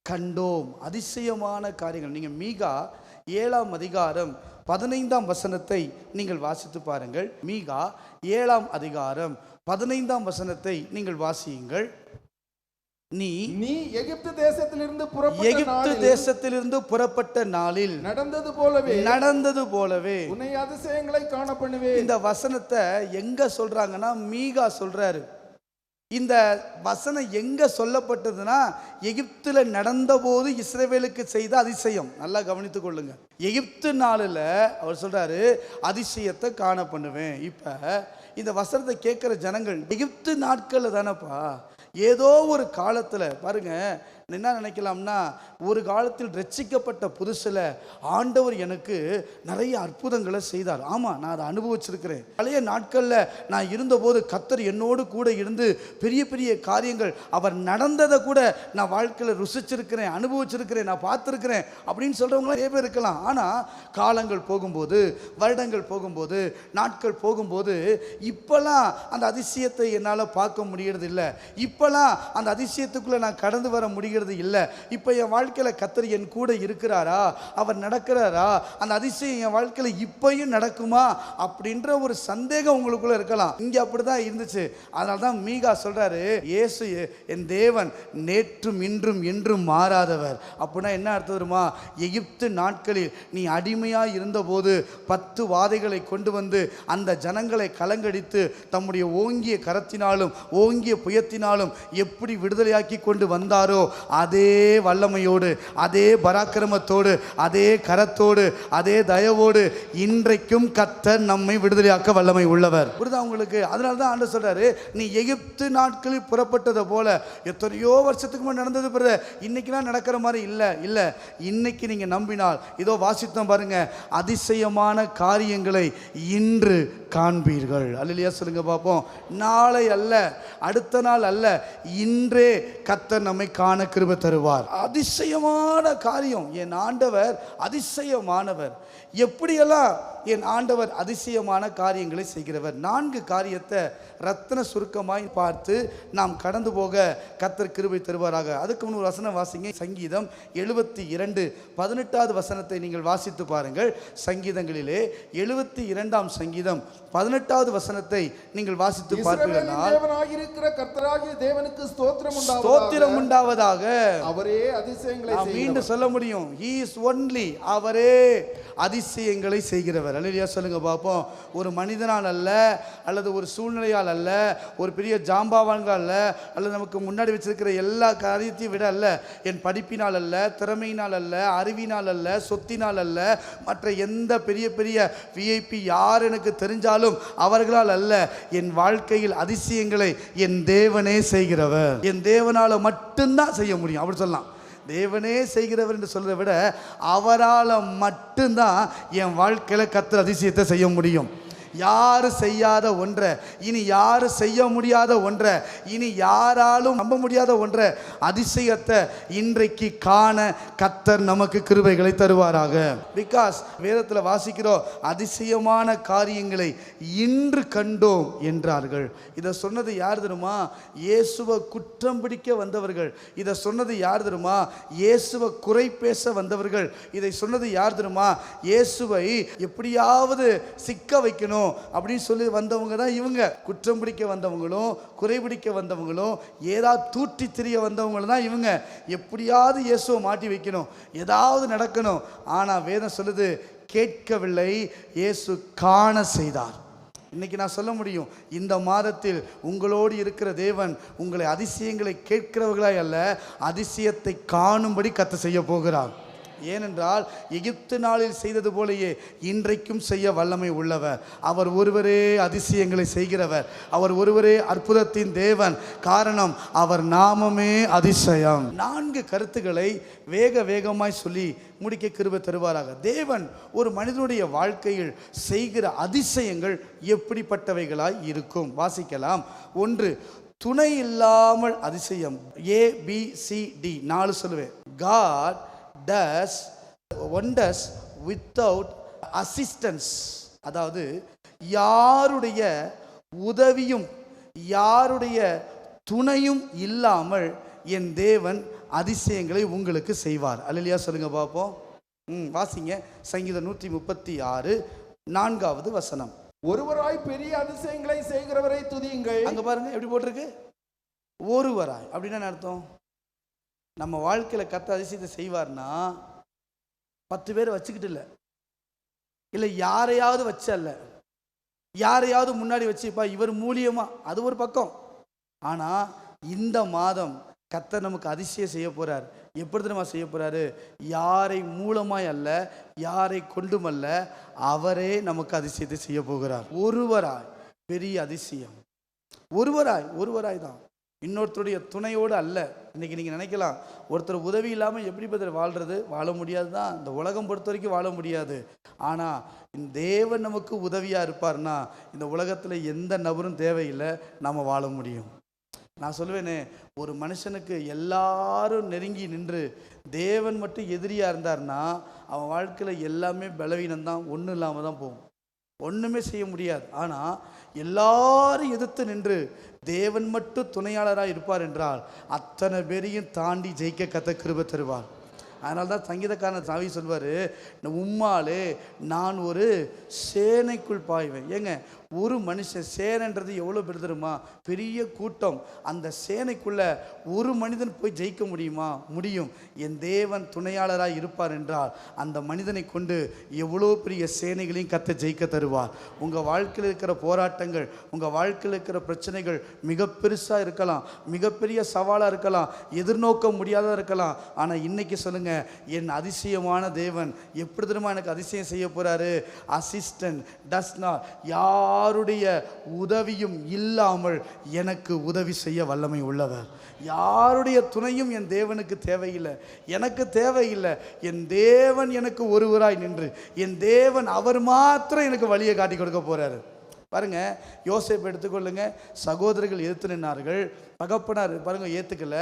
கண்டோம். அதிசயமான காரியங்கள். நீங்கள் மீகா 7ஆம் அதிகாரம் 15ஆம் வசனத்தை நீங்கள் வாசித்து பாருங்கள். மீகா 7ஆம் அதிகாரம் 15ஆம் வசனத்தை நீங்கள் வாசியுங்கள். நீ எகிப்து தேசத்திலிருந்து புறப்பட்ட நாளில் நடந்தது போலவே உன்னை அதிசயங்களை காண பண்ணுவேன். இந்த வசனத்தை எங்க சொல்றாங்கன்னா மீகா சொல்றாரு. இந்த வசனம் எங்க சொல்லப்பட்டதுன்னா, எகிப்துல நடந்தபோது இஸ்ரவேலுக்கு செய்த அதிசயம். நல்லா கவனித்துக் கொள்ளுங்க. எகிப்து நாளில் அவர் சொல்றாரு, அதிசயத்தை காண பண்ணுவேன். இப்ப இந்த வசனத்தை கேட்கிற ஜனங்கள் எகிப்து நாட்கள்ல தானப்பா, ஏதோ ஒரு காலத்துல பாருங்க, என்ன நினைக்கலாம்னா, ஒரு காலத்தில் ரட்சிக்கப்பட்ட புதுசில் ஆண்டவர் எனக்கு நிறைய அற்புதங்களை செய்தார். ஆமாம், நான் அதை அனுபவிச்சிருக்கிறேன். பழைய நாட்களில் நான் இருந்தபோது கர்த்தர் என்னோடு கூட இருந்து பெரிய பெரிய காரியங்கள் அவர் நடந்ததை கூட நான் வாழ்க்கையில் ருசிச்சிருக்கிறேன், அனுபவிச்சிருக்கிறேன், நான் பார்த்துருக்கிறேன் அப்படின்னு சொல்கிறவங்க நிறைய பேர் இருக்கலாம். ஆனால் காலங்கள் போகும்போது, வருடங்கள் போகும்போது, நாட்கள் போகும்போது இப்போலாம் அந்த அதிசயத்தை என்னால் பார்க்க முடியறது இல்லை. இப்போலாம் அந்த அதிசயத்துக்குள்ளே நான் கடந்து வர முடிகிறது இல்லை. இப்போ என் வாழ்க்கையில் கர்த்தர் என் கூட இருக்கிறாரா, அவர் நடக்கிறாரா, அந்த அதிசயம் என் வாழ்க்கையில் இப்பயும் நடக்குமா அப்படின்ற ஒரு சந்தேகம் உங்களுக்குள்ள இருக்கலாம். இங்க அப்படிதான் இருந்துச்சு. அதனால தான் மீகா சொல்றாரு, இயேசு என் தேவன் நேற்றும் இன்றும் என்றும் மாறாதவர். அப்படின்னா என்ன அர்த்தம் தெரியுமா? எகிப்து நாட்களில் நீ அடிமையா இருந்தபோது 10 வாதைகளை கொண்டு வந்து அந்த ஜனங்களை கலங்கடித்து தம்முடைய ஓங்கிய கரத்தினாலும் ஓங்கிய புயத்தினாலும் எப்படி விடுதலையாக்கி கொண்டு வந்தாரோ, அதே வல்லமையோடு, அதே பராக்கிரமத்தோடு, அதே கரத்தோடு, அதே தயவோடு இன்றைக்கும் கர்த்தர் நம்மை விடுதலையாக்க வல்லமை உள்ளவர். புரியுதா உங்களுக்கு? அதனால தான் ஆண்டவர் சொல்றாரு, நீ எகிப்து நாட்களில் புறப்பட்டதை போல எத்தனையோ வருஷத்துக்கு முன்னாடி நடந்தது பிறகு இன்னைக்குலாம் நடக்கிற மாதிரி இல்லை. இல்லை, இன்னைக்கு நீங்க நம்பினால், இதோ வாசித்தோம் பாருங்க, அதிசயமான காரியங்களை இன்று காண்பீர்கள். அல்லேலூயா சொல்லுங்க பார்ப்போம். நாளை அல்ல, அடுத்த நாள் அல்ல, இன்றே கர்த்தர் நம்மை காண கிருபை தருவார். அதிசயமான காரியம். என் ஆண்டவர் அதிசயமானவர். எப்படியெல்லாம் என் ஆண்டவர் அதிசயமான காரியங்களை செய்கிறவர். 4 காரியத்தை ரத்தின சுருக்கமாய் பார்த்து நாம் கடந்து போக கர்த்தர் கிருபை தருவாராக. அதுக்கு முன் ஒரு வசனம் வாசிங்க. சங்கீதம் 72 18வது வசனத்தை நீங்கள் வாசித்து பாருங்கள். சங்கீதங்களிலே 72ஆம் சங்கீதம் 18வது வசனத்தை நீங்கள் வாசித்து பார்ப்பீர்கள். கர்த்தராகிய தேவனுக்கு ஸ்தோத்திரம் உண்டாவதாக. அவரே அதிசயங்களை மீண்டும் சொல்ல முடியும். He is only, அவரே அதிசயங்களை செய்கிறவர். அல்லேலூயா சொல்லுங்க பார்ப்போம். ஒரு மனிதனால் அல்ல, அல்லது ஒரு சூழ்நிலையால் அல்ல, ஒரு பெரிய ஜாம்பாவான்கள் அல்ல, அல்லது நமக்கு முன்னாடி வச்சிருக்கிற எல்லா காரியத்தையும் விட அல்ல, என் படிப்பினால் அல்ல, திறமையினால் அல்ல, அறிவினால் அல்ல, சொத்தினால் அல்ல, மற்ற எந்த பெரிய பெரிய விஐபி யார் எனக்கு தெரிஞ்சாலும் அவர்களால் அல்ல, என் வாழ்க்கையில் அதிசயங்களை என் தேவனே செய்கிறவர். என் தேவனால மட்டும்தான் செய்ய முடியும். அப்படி சொல்லலாம். தேவனே செய்கிறவர் என்று சொல்றதை விட அவரால் மட்டும்தான் என் வாழ்க்கையில் கர்த்தர் அதிசயத்தை செய்ய முடியும். யாரு செய்யாத ஒன்றை, இனி யாரு செய்ய முடியாத ஒன்றை, இனி யாராலும் நம்ப முடியாத ஒன்றை, அதிசயத்தை இன்றைக்கு காண கர்த்தர் நமக்கு கிருபைகளை தருவாராக. பிகாஸ் வேதத்தில் வாசிக்கிறோம், அதிசயமான காரியங்களை இன்று கண்டோம் என்றார்கள். இதை சொன்னது யார் தெரியுமா? இயேசுவை குற்றம் பிடிக்க வந்தவர்கள். இதை சொன்னது யார் தெரியுமா? இயேசுவை குறை பேச வந்தவர்கள். இதை சொன்னது யார் தெரியுமா? இயேசுவை எப்படியாவது சிக்க வைக்கணும் அப்படின்னு சொல்லி வந்தவங்க தான் இவங்க. குற்றம் பிடிக்க வந்தவங்களும், குறைபிடிக்க வந்தவங்களும், ஏதாவது தூற்றி திரிய வந்தவங்களும் தான் இவங்க. எப்படியாவது இயேசுவை மாட்டி வைக்கணும், ஏதாவது நடக்கணும். ஆனால் வேதம் சொல்லுது, கேட்கவில்லை, இயேசு காண செய்தார். இன்னைக்கு நான் சொல்ல முடியும், இந்த மாதத்தில் உங்களோடு இருக்கிற தேவன் உங்களை அதிசயங்களை கேட்கிறவர்களாய் அல்ல, அதிசயத்தை காணும்படி கர்த்தர் செய்ய போகிறார். ஏனென்றால் எகிப்து நாளில் செய்தது போலயே இன்றைக்கும் செய்ய வல்லமை உள்ளவர். அவர் ஒருவரே அதிசயங்களை செய்கிறவர். அவர் ஒருவரே அற்புதத்தின் தேவன். காரணம், அவர் நாமமே அதிசயம். 4 கருத்துக்களை வேகமாய் சொல்லி முடிக்க கிருபை தருவாராக. தேவன் ஒரு மனிதனுடைய வாழ்க்கையில் செய்கிற அதிசயங்கள் எப்படிப்பட்டவைகளாய் இருக்கும்? வாசிக்கலாம். 1, துணை இல்லாமல் அதிசயம். ABCD 4 சொல்லுவேன். God does wonders without assistance. அதாவது யாருடைய உதவியும் யாருடைய துணையும் இல்லாமல் என் தேவன் அதிசயங்களை உங்களுக்கு செய்வார். அல்லேலூயா சொல்லுங்க பார்ப்போம். வாசிங்க. சங்கீதம் 136 4வது வசனம். ஒருவராய் பெரிய அதிசயங்களை செய்கிறவரை துதியுங்கள். அங்க பாருங்க எப்படி போட்டிருக்கு, ஒருவராய். அப்படின்னா அர்த்தம், நம்ம வாழ்க்கையில் கர்த்தர் அதிசயத்தை செய்வார்னா 10 பேர் வச்சுக்கிட்டு இல்லை யாரையாவது வச்சு அல்ல, யாரையாவது முன்னாடி வச்சுப்பா இவர் மூலியமா, அது ஒரு பக்கம். ஆனால் இந்த மாதம் கர்த்தர் நமக்கு அதிசயம் செய்ய போகிறார். எப்படி தெரியுமா செய்ய போகிறாரு? யாரை மூலமாய் அல்ல, யாரை கொண்டும் அல்ல, அவரே நமக்கு அதிசயத்தை செய்ய போகிறார். ஒருவராய் பெரிய அதிசயம். ஒருவராய் தான், இன்னொருத்தருடைய துணையோடு அல்ல. இன்றைக்கி நீங்கள் நினைக்கலாம், ஒருத்தர் உதவி இல்லாமல் எப்படி பதில் வாழ்கிறது? வாழ முடியாது தான். இந்த உலகம் பொறுத்த வரைக்கும் வாழ முடியாது. ஆனால் இந்த தேவன் நமக்கு உதவியாக இருப்பார்னா இந்த உலகத்தில் எந்த நபரும் தேவையில்லை, நம்ம வாழ முடியும். நான் சொல்லுவேனே, ஒரு மனுஷனுக்கு எல்லாரும் நெருங்கி நின்று தேவன் மட்டும் எதிரியாக இருந்தார்னா அவன் வாழ்க்கையில் எல்லாமே பலவீனம்தான், ஒன்றும் இல்லாமல் தான் போகும், ஒன்றுமே செய்ய முடியாது. ஆனால் எல்லாரும் எதிர்த்து நின்று தேவன் மட்டும் துணையாளராக இருப்பார் என்றால் அத்தனை பேரையும் தாண்டி ஜெயிக்க கர்த்தர் கிருபை தருவார். அதனால தான் சங்கீதக்காரன் தாவீது சொல்வார், உம்மாலே நான் ஒரு சேனைக்குள் பாய்வேன். ஏங்க, ஒரு மனுஷன், சேனைன்றது எவ்வளோ பெரிய தெரியுமா? பெரிய கூட்டம். அந்த சேனைக்குள்ளே ஒரு மனிதன் போய் ஜெயிக்க முடியுமா? முடியும். என் தேவன் துணையாளராக இருப்பார் என்றால் அந்த மனிதனை கொண்டு எவ்வளோ பெரிய சேனைகளையும் கர்த்தர் ஜெயிக்க தருவார். உங்கள் வாழ்க்கையில் இருக்கிற போராட்டங்கள், உங்கள் வாழ்க்கையில் இருக்கிற பிரச்சனைகள் மிக பெருசாக இருக்கலாம், மிகப்பெரிய சவாலாக இருக்கலாம், எதிர்நோக்க முடியாததாக இருக்கலாம். ஆனால் இன்னைக்கு சொல்லுங்கள், என் அதிசயமான தேவன் எப்படி தெரியுமா எனக்கு அதிசயம் செய்ய போகிறாரு? அசிஸ்டன்ட் டஸ் நாட், யாருடைய உதவியும் இல்லாமல் எனக்கு உதவி செய்ய வல்லமை உள்ளவர். யாருடைய துணையும் என் தேவனுக்கு தேவையில்லை, எனக்கு தேவையில்லை. என் தேவன் எனக்கு ஒருவராய் நின்று, என் தேவன் அவர் மாத்திரம் எனக்கு வழியை காட்டி கொடுக்க போறாரு. பாருங்க, யோசேப்பு எடுத்துக்கொள்ளுங்க. சகோதரர்கள் எதிர்த்து நின்றார்கள், தகப்பனார் பாருங்க ஏற்றுக்கல.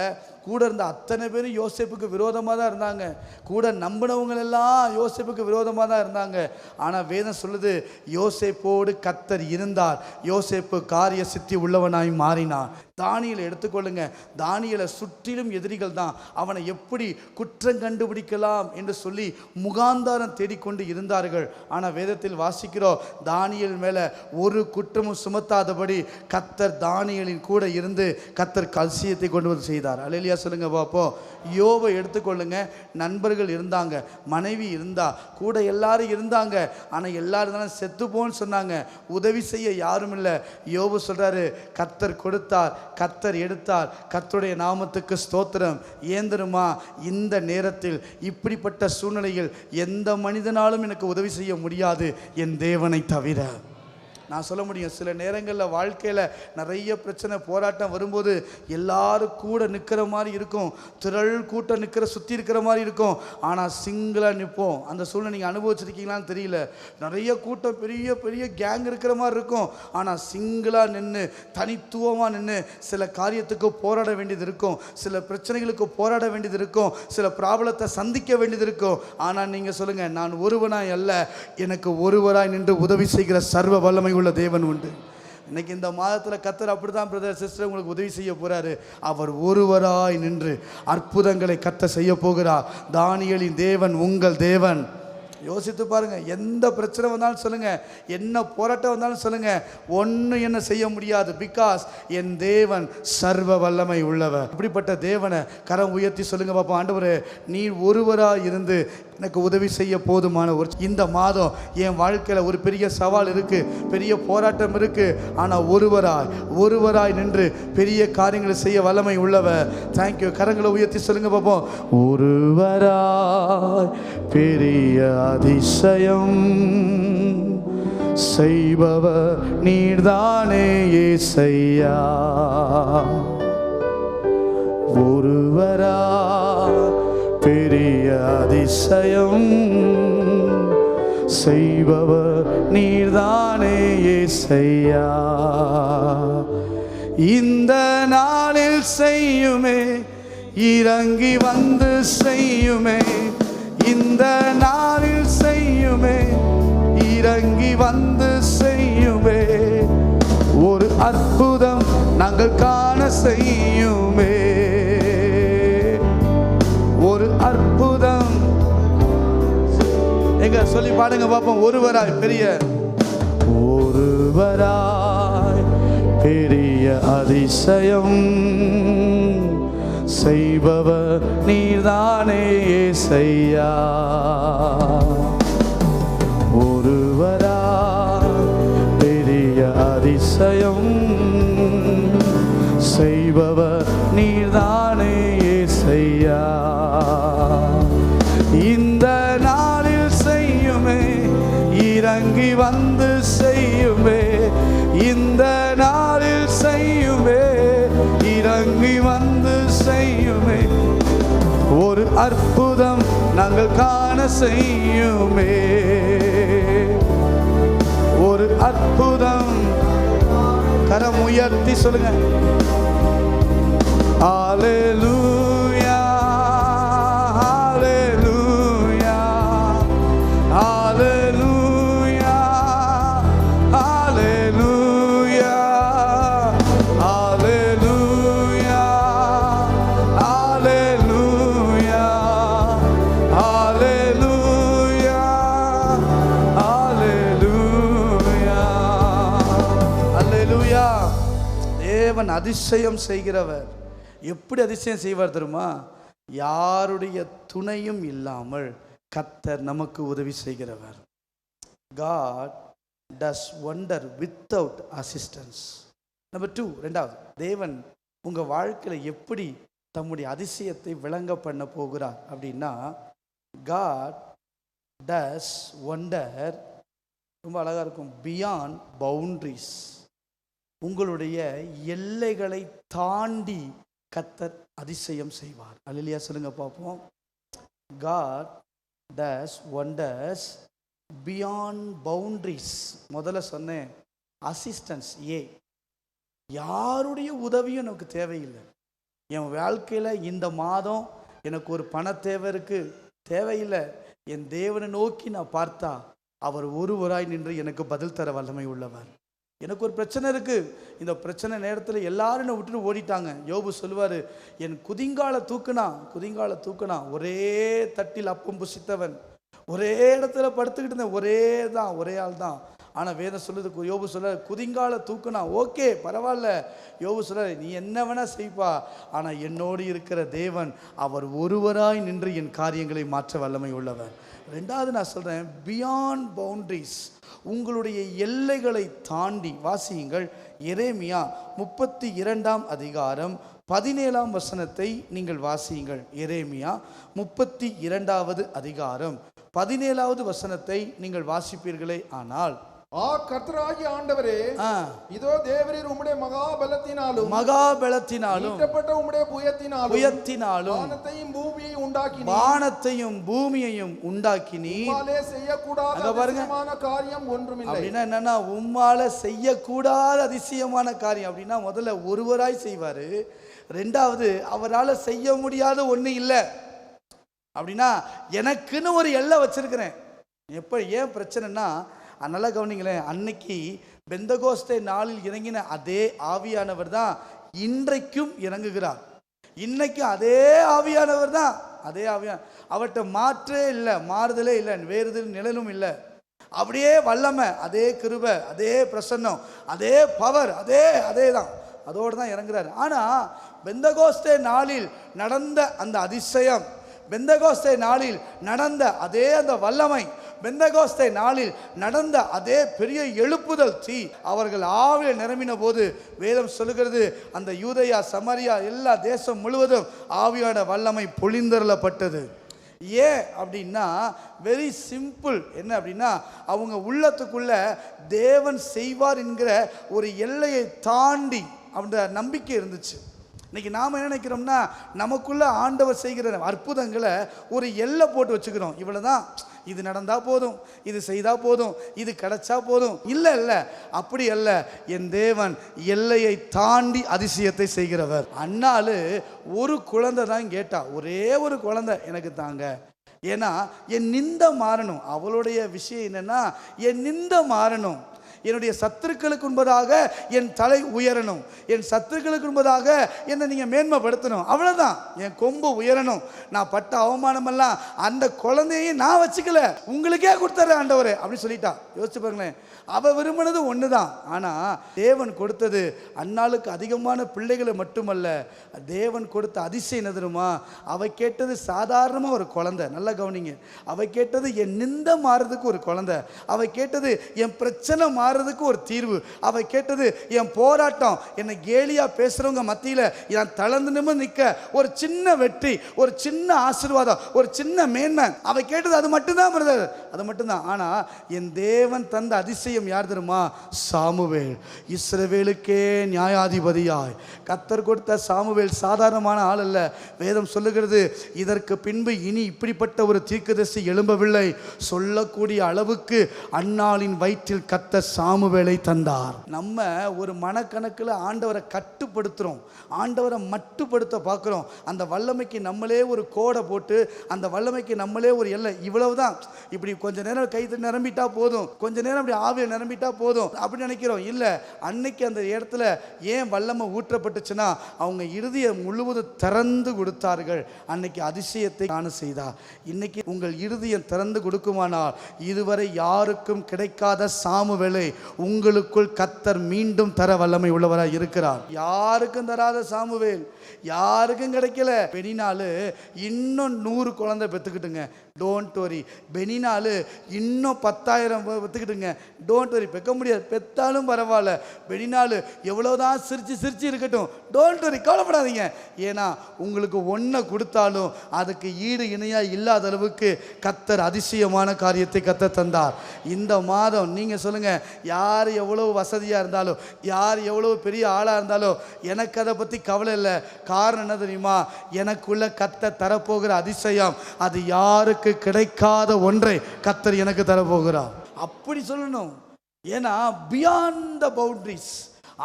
கூட இருந்த அத்தனை பேரும் யோசேப்புக்கு விரோதமாக தான் இருந்தாங்க, கூட நம்பினவங்களெல்லாம் யோசேப்புக்கு விரோதமாக தான் இருந்தாங்க. ஆனால் வேதம் சொல்லுது, யோசேப்போடு கர்த்தர் இருந்தார், யோசேப்பு காரிய சித்தி உள்ளவனாய் மாறினார். தானியேலை எடுத்துக்கொள்ளுங்க, தானியேலை சுற்றிலும் எதிரிகள் தான். அவனை எப்படி குற்றம் கண்டுபிடிக்கலாம் என்று சொல்லி முகாந்தாரம் தேடிக்கொண்டு இருந்தார்கள். ஆனால் வேதத்தில் வாசிக்கிறோம், தானியேல் மேலே ஒரு குற்றமும் சுமத்தாதபடி கர்த்தர் தானியேலின் கூட இருந்து கர்த்தர் அதிசயத்தை கொண்டு வந்து செய்தார். அல்லேலூயா சொல்லுங்க பார்ப்போம். யோபை எடுத்துக்கொள்ளுங்க, நண்பர்கள் இருந்தாங்க, மனைவி இருந்தா, கூட எல்லாரும் இருந்தாங்க. ஆனால் எல்லாரும் செத்துப்போன்னு சொன்னாங்க, உதவி செய்ய யாரும் இல்லை. யோபு சொல்றாரு, கர்த்தர் கொடுத்தார், கர்த்தர் எடுத்தார், கர்த்தருடைய நாமத்துக்கு ஸ்தோத்திரம். ஏன் தெரியுமா? இந்த நேரத்தில் இப்படிப்பட்ட சூழ்நிலையில் எந்த மனிதனாலும் எனக்கு உதவி செய்ய முடியாது, என் தேவனை தவிர. நான் சொல்ல முடியும், சில நேரங்களில் வாழ்க்கையில் நிறைய பிரச்சனை போராட்டம் வரும்போது எல்லாரும் கூட நிற்கிற மாதிரி இருக்கும், திரள் கூட்டம் சுற்றி இருக்கிற மாதிரி இருக்கும். ஆனால் சிங்கிளாக நிற்போம். அந்த சூழ்நிலை நீங்கள் அனுபவிச்சிருக்கீங்களான்னு தெரியல. நிறைய கூட்டம், பெரிய பெரிய கேங் இருக்கிற மாதிரி இருக்கும். ஆனால் சிங்கிளாக நின்று, தனித்துவமாக நின்று சில காரியத்துக்கு போராட வேண்டியது இருக்கும், சில பிரச்சனைகளுக்கு போராட வேண்டியது இருக்கும், சில ப்ராப்ளத்தை சந்திக்க வேண்டியது இருக்கும். ஆனால் நீங்கள் சொல்லுங்கள், நான் ஒருவனாய் அல்ல, எனக்கு ஒருவராய் நின்று உதவி செய்கிற சர்வ வல்லமை உள்ள தேவன் உண்டு. இன்னைக்கு இந்த மாதத்தில் கர்த்தர் அப்படிதான் பிரதர் சிஸ்டர் உங்களுக்கு உதவி செய்ய போறாரு. அவர் ஒருவராய் நின்று அற்புதங்களை கர்த்தர் செய்ய போகிறார். தானியேலின் தேவன் உங்கள் தேவன். யோசித்து பாருங்க, எந்த பிரச்சனை வந்தாலும் சொல்லுங்க, என்ன போராட்டம் வந்தாலும் சொல்லுங்க, ஒன்றும் என்ன செய்ய முடியாது. பிகாஸ் என் தேவன் சர்வ வல்லமை உள்ளவர். இப்படிப்பட்ட தேவனை கரம் உயர்த்தி சொல்லுங்க பாப்போம், ஆண்டவரே நீர் ஒருவராக இருந்து எனக்கு உதவி செய்ய போதுமான ஒரு இந்த மாதம் என் வாழ்க்கையில் ஒரு பெரிய சவால் இருக்கு, பெரிய போராட்டம் இருக்கு. ஆனால் ஒருவராய் நின்று பெரிய காரியங்களை செய்ய வல்லமை உள்ளவர். தேங்க்யூ. கரங்களை உயர்த்தி சொல்லுங்க பாப்போம், ஒருவராய் பெரிய அதிசயம் செய்பவர் நீர்தானே ஏசையா. ஒருவராய் பெரிய அதிசயம் செய்பவர் நீர்தானே ஏசையா. இந்த நாளில் செய்யுமே, இறங்கி வந்து செய்யுமே, இந்த நாளில் செய்யுமே, இறங்கி வந்து செய்யுமே, ஒரு அற்புதம் நாங்கள் காண செய்யுமே, ஒரு அற்புதம். எங்க சொல்லி பாடுங்க பாப்போம், ஒருவராய் பெரிய, ஒருவராய் பெரிய அதிசயம் செய்பவர் நீர்தானே ஏசையா. ஒருவராய் பெரிய அதிசயம் இறங்கி வந்து செய்யுமே, இந்த நாளில் செய்யுமே, இறங்கி வந்து செய்யுமே, ஒரு அற்புதம் நாங்கள் காண செய்யுமே, ஒரு அற்புதம். கரம் உயர்த்தி சொல்லுங்க. ஹல்லேலூயா, ஹல்லேலூயா, ஹல்லேலூயா, ஹல்லேலூயா, ஹல்லேலூயா, ஹல்லேலூயா, ஹல்லேலூயா, ஹல்லேலூயா, ஹல்லேலூயா. தேவன் அதிசயம் செய்கிறவர். எப்படி அதிசயம் செய்வார் தெரியுமா? யாருடைய துணையும் இல்லாமல் கர்த்தர் நமக்கு உதவி செய்கிறவர். God does wonder without assistance. Number 2, ரெண்டாவது, தேவன் உங்க வாழ்க்கையில எப்படி தம்முடைய அதிசயத்தை விளங்க பண்ண போகிறார் அப்படின்னா, God does wonder, ரொம்ப அழகா இருக்கும், beyond boundaries. உங்களுடைய எல்லைகளை தாண்டி கர்த்தர் அதிசயம் செய்வார். அல்லேலூயா சொல்லுங்க பார்ப்போம். God does wonders beyond boundaries. முதல்ல சொன்னேன் அசிஸ்டன்ஸ். யாருடைய உதவியும் எனக்கு தேவையில்லை. என் வாழ்க்கையில் இந்த மாதம் எனக்கு ஒரு பண தேவை இருக்கு, தேவையில்லை. என் தேவனை நோக்கி நான் பார்த்தா அவர் ஒருவராய் நின்று எனக்கு பதில் தர வல்லமை உள்ளவர். எனக்கு ஒரு பிரச்சனை இருக்குது, இந்த பிரச்சனை நேரத்தில் எல்லாரும் என்னை விட்டுட்டு ஓடிட்டாங்க. யோபு சொல்லுவார், என் குதிங்கால தூக்குனா ஒரே தட்டில் அப்பம் புசித்தவன், ஒரே இடத்துல படுத்துக்கிட்டு இருந்தேன், ஒரே ஆள் தான். ஆனால் வேதம் சொல்லுது, யோபு சொல்ல குதிங்கால தூக்குனா ஓகே பரவாயில்ல. யோபு சொல்ல நீ என்ன வேணா செய்ப்பா, ஆனால் என்னோடு இருக்கிற தேவன் அவர் ஒருவராய் நின்று என் காரியங்களை மாற்ற வல்லமை உள்ளவர். ரெண்டாவது நான் சொல்கிறேன், பியாண்ட் பவுண்டரிஸ், உங்களுடைய எல்லைகளை தாண்டி. வாசியுங்கள் எரேமியா 32ஆம் அதிகாரம் 17ஆம் வசனத்தை நீங்கள் வாசியுங்கள். எரேமியா 32வது அதிகாரம் 17வது வசனத்தை நீங்கள் வாசிப்பீர்களே ஆனால், கர்த்தராகிய ஆண்டவரே, இதோ தேவரீர் உம்முடைய மகாபலத்தினாலும் ஈட்டப்பட்ட உம்முடைய புயத்தினாலும் வானத்தையும் பூமியையும் உண்டாக்கினீர். உம்மாலே செய்யக்கூடாத அதிசயமான காரியம் ஒன்றுமில்லை. அப்படின்னா என்னன்னா, உம்மால செய்யக்கூடாத அதிசயமான காரியம் அப்படின்னா, முதல்ல ஒருவராய் செய்வாரு. ரெண்டாவது, அவரால் செய்ய முடியாத ஒண்ணு இல்லை. அப்படின்னா எனக்குன்னு ஒரு எல்லை வச்சிருக்கிறேன். ஏன் பிரச்சனைனா, அதனால கவனிங்களேன், அன்னைக்கு பெந்தகோஸ்தே நாளில் இறங்கின அதே ஆவியானவர் தான் இன்றைக்கும் இறங்குகிறார். இன்னைக்கு அதே ஆவியானவர் தான், அதே ஆவியான, அவர்கிட்ட மாற்றே இல்லை, மாறுதலே இல்லை, வேறுதல் நிழலும் இல்லை. அப்படியே வல்லமை, அதே கிருபை, அதே பிரசன்னம், அதே பவர், அதே தான், அதோடு தான் இறங்குறாரு. ஆனால் பெந்தகோஸ்தே நாளில் நடந்த அந்த அதிசயம், பெந்தகோஸ்தே நாளில் நடந்த அதே அந்த வல்லமை, பெந்தகோஸ்தே நாளில் நடந்த அதே பெரிய எழுப்புதல் தீ அவர்கள் ஆவியில் நிரம்பின போது வேதம் சொல்லுகிறது, அந்த யூதேயா சமாரியா எல்லா தேசம் முழுவதும் ஆவியான வல்லமை பொழிந்தருளப்பட்டது. ஏன் அப்படின்னா, வெரி சிம்பிள். என்ன அப்படின்னா, அவங்க உள்ளத்துக்குள்ள தேவன் செய்வார் என்கிற ஒரு எல்லையை தாண்டி அந்த நம்பிக்கை இருந்துச்சு. இன்னைக்கு நாம் என்ன நினைக்கிறோம்னா, நமக்குள்ள ஆண்டவர் செய்கிற அற்புதங்களை ஒரு எல்லை போட்டு வச்சுக்கிறோம். இவ்வளவுதான், இது நடந்தா போதும், இது செய்தா போதும், இது கிடைச்சா போதும். இல்லை, அப்படி அல்ல. என் தேவன் எல்லையை தாண்டி அதிசயத்தை செய்கிறவர். அண்ணாலு ஒரு குழந்தை தான் கேட்டா, ஒரே ஒரு குழந்தை எனக்கு தாங்க, ஏன்னா என் நிந்தை மாறணும். அவளுடைய விஷயம் என்னன்னா, என் நிந்தை மாறணும், என்னுடைய சத்துருக்களுக்கு முன்பதாக என் தலை உயரணும், என் சத்துருக்களுக்கு முன்பதாக என்னை நீங்கள் மேன்மைப்படுத்தணும், அவ்வளோதான். என் கொம்பு உயரணும். நான் பட்ட அவமானமெல்லாம் அந்த குழந்தையை நான் வச்சுக்கல, உங்களுக்கே கொடுத்துட்றேன் ஆண்டவரே அப்படின்னு சொல்லிட்டா. யோசிச்சு பாருங்களேன், அவள் விரும்பினது ஒன்று தான். ஆனால் தேவன் கொடுத்தது அன்னாளுக்கு அதிகமான பிள்ளைகளை மட்டுமல்ல, தேவன் கொடுத்த அதிசயம் என்ன தெரியுமா? அவ கேட்டது சாதாரணமாக ஒரு குழந்தை. நல்லா கவனிங்க, அவ கேட்டது என் நிந்தை மாறுறதுக்கு ஒரு குழந்தை, அவ கேட்டது என் பிரச்சனை மாறுறதுக்கு மாறுறதுக்கு ஒரு தீர்வு. அவ கேட்டது என் போராட்டம், என்னை கேலியா பேசுறவங்க மத்தியில நான் தளர்ந்து நிமிர்ந்து நிற்க ஒரு சின்ன வெற்றி, ஒரு சின்ன ஆசீர்வாதம், ஒரு சின்ன மேன்மை. அவ கேட்டது அது மட்டும்தான் பிரதர், அது மட்டும்தான். ஆனா என் தேவன் தந்த அதிசயம் யார் தெரியுமா? சாமுவேல். இஸ்ரவேலுக்கே நியாயாதிபதியாய் கர்த்தர் கொடுத்த சாமுவேல் சாதாரணமான ஆள் அல்ல. வேதம் சொல்லுகிறது, இதற்கு பின்பு இனி இப்படிப்பட்ட ஒரு தீர்க்கதரிசி எழும்பவில்லை சொல்லக்கூடிய அளவுக்கு அன்னாளின் வயிற்றில் கர்த்தர் சாமுவேலை தந்தார். நம்ம ஒரு மனக்கணக்கில் ஆண்டவரை கட்டுப்படுத்துகிறோம், ஆண்டவரை மட்டுப்படுத்த பார்க்குறோம். அந்த வல்லமைக்கு நம்மளே ஒரு கோடை போட்டு, அந்த வல்லமைக்கு நம்மளே ஒரு எல்லை, இவ்வளவுதான், இப்படி கொஞ்ச நேரம் கை நிரம்பிட்டா போதும், கொஞ்ச நேரம் அப்படி ஆவியை நிரம்பிட்டா போதும் அப்படி நினைக்கிறோம். இல்லை, அன்னைக்கு அந்த இடத்துல ஏன் வல்லமை ஊற்றப்பட்டுச்சுன்னா அவங்க இருதய முழுவதும் திறந்து கொடுத்தார்கள். அன்னைக்கு அதிசயத்தை காண செய்தார். இன்னைக்கு உங்கள் இருதயம் திறந்து கொடுக்குமானால் இதுவரை யாருக்கும் கிடைக்காத சாமுவேலை உங்களுக்குள் கர்த்தர் மீண்டும் தர வல்லமை உள்ளவராக இருக்கிறார். யாருக்கும் தராத சாமுவேல் யாருக்கும் கிடைக்கல. பெனினாலு இன்னும் 100 குழந்தை பெற்றுக்கிட்டுங்க, டோன்ட் வரி. பெனினாலு இன்னும் 10,000 பெற்றுக்கிட்டுங்க, டோன்ட் வரி. பெக்க முடியாது, பெத்தாலும் பரவாயில்ல. பெனினாலு எவ்வளோதான் சிரிச்சு சிரிச்சு இருக்கட்டும், டோன்ட் வரி, கவலைப்படாதீங்க. ஏன்னா உங்களுக்கு ஒன்றை கொடுத்தாலும் அதுக்கு ஈடு இணையாக இல்லாத அளவுக்கு கர்த்தர் அதிசயமான காரியத்தை கர்த்தர் தந்தார். இந்த மாதம் நீங்கள் சொல்லுங்கள், யார் எவ்வளோ வசதியாக இருந்தாலும், யார் எவ்வளோ பெரிய ஆளாக இருந்தாலும் எனக்கு அதை பற்றி கவலை இல்லை. காரணம் என்ன தெரியுமா? எனக்குள்ள கர்த்தர் தரப்போகிற அதிசயம் அது யாருக்கு கிடைக்காத ஒன்றை கர்த்தர் எனக்கு தரப்போகிறார். அப்படி சொல்லணும். ஏன்னா பியாண்ட் த பவுண்டரிஸ்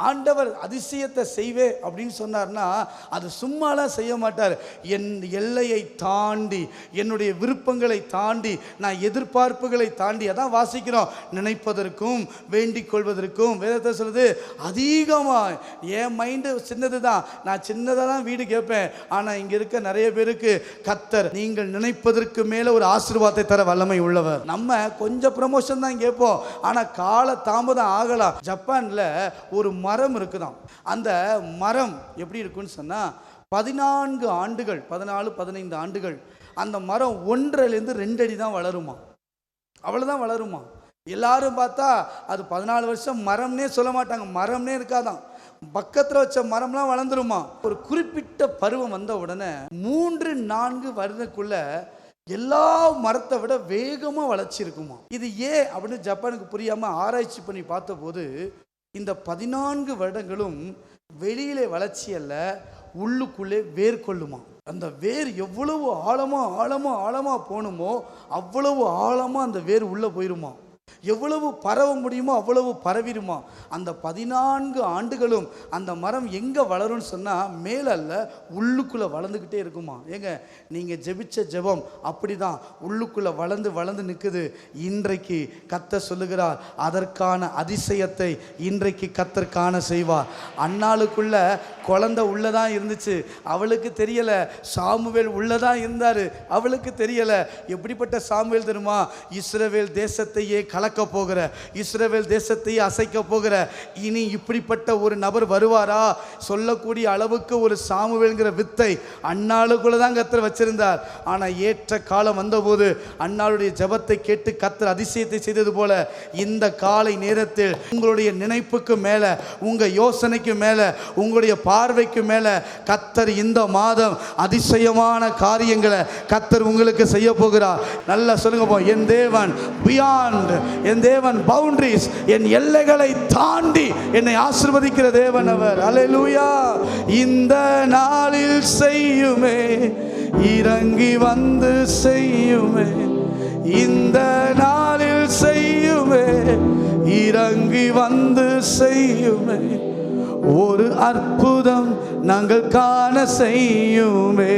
ஆண்டவர் அதிசயத்தை செய்வே அப்படின்னு சொன்னார்னா அது சும்மாலாம் செய்ய மாட்டார். என் எல்லையை தாண்டி, என்னுடைய விருப்பங்களை தாண்டி, நான் எதிர்பார்ப்புகளை தாண்டி, அதான் வாசிக்கிறோம், நினைப்பதற்கும் வேண்டிக் கொள்வதற்கும் வேதத்தை சொல்லுது அதிகமாக. என் மைண்டு சின்னது தான், நான் சின்னதாக தான் வீடு கேட்பேன். ஆனால் இங்கே இருக்க நிறைய பேருக்கு கர்த்தர் நீங்கள் நினைப்பதற்கு மேலே ஒரு ஆசீர்வாதத்தை தர வல்லமை உள்ளவர். நம்ம கொஞ்சம் ப்ரமோஷன் தான் கேட்போம், ஆனால் கால தாமதம் ஆகலாம். ஜப்பானில் ஒரு மரம் இருக்குதாம். அந்த மரம் எப்படி இருக்குன்னு சொன்னா 14 ஆண்டுகள், 14-15 ஆண்டுகள் அந்த மரம் 1.5 to 2 அடி தான் வளருமா, அவ்வளவுதான் வளருமா. எல்லாரும் பார்த்தா அது 14 வருஷம் மரம்னே சொல்ல மாட்டாங்க, மரம்னே இருக்காதான், பக்கத்தில் வச்ச மரம்லாம் வளர்ந்துருமா. ஒரு குறிப்பிட்ட பருவம் வந்த உடனே 3-4 வருடத்துக்குள்ள எல்லா மரத்தை விட வேகமாக வளர்ச்சி இருக்குமா. இது ஏன் அப்படின்னு ஜப்பானுக்கு புரியாமல் ஆராய்ச்சி பண்ணி பார்த்தபோது இந்த 14 வருடங்களும் வெளியிலே வளர்ச்சி அல்ல, உள்ளுக்குள்ளே வேர் கொள்ளுமா. அந்த வேர் எவ்வளவு ஆழமாக போகணுமோ அவ்வளவு ஆழமாக அந்த வேர் உள்ளே போயிருமா. எவ்வளவு பரவ முடியுமோ அவ்வளவு பரவிடுமா. அந்த 14 ஆண்டுகளும் அந்த மரம் எங்கே வளரும்னு சொன்னால் மேலல்ல, உள்ளுக்குள்ளே வளர்ந்துக்கிட்டே இருக்குமா. ஏங்க நீங்கள் ஜெபிச்ச ஜெபம் அப்படி தான் உள்ளுக்குள்ளே வளர்ந்து நிற்குது. இன்றைக்கு கர்த்தர் சொல்லுகிறார், அதற்கான அதிசயத்தை இன்றைக்கு கர்த்தர் காண செய்வார். அன்னாளுக்குள்ள குழந்தை உள்ளதான் இருந்துச்சு, அவளுக்கு தெரியலை. சாமுவேல் உள்ளதான் இருந்தார், அவளுக்கு தெரியலை. எப்படிப்பட்ட சாமுவேல் தெரியுமா? இஸ்ரவேல் தேசத்தையே கலக்க போகிற, இஸ்ரவேல் தேசத்தையே அசைக்க போகிற, இனி இப்படிப்பட்ட ஒரு நபர் வருவாரா சொல்லக்கூடிய அளவுக்கு ஒரு சாமுவேல்ங்கிற வித்தை அன்னாளுக்குள்ள தான் கர்த்தர் வச்சிருந்தார். ஆனால் ஏற்ற காலம் வந்தபோது அன்னாளுடைய ஜெபத்தை கேட்டு கர்த்தர் அதிசயத்தை செய்தது போல இந்த காலை நேரத்தில் உங்களுடைய நினைப்புக்கு மேல, உங்க யோசனைக்கு மேல, உங்களுடைய பார்வைக்கு மேல கர்த்தர் இந்த மாதம் அதிசயமான காரியங்களை கர்த்தர் உங்களுக்கு செய்ய போகிறார். நல்லா சொல்லுங்க போ, என் தேவன் பியாண்ட், என் தேவன் பவுண்டரிஸ், என் எல்லைகளை தாண்டி என்னை ஆசீர்வதிக்கிற தேவன் அவர். அல்லேலூயா. இந்த நாளில் செய்யுமே, இறங்கி வந்து செய்யுமே, இந்த நாளில் செய்யுமே, இறங்கி வந்து செய்யுமே, ஒரு அற்புதம் நாங்கள் காண செய்யுமே,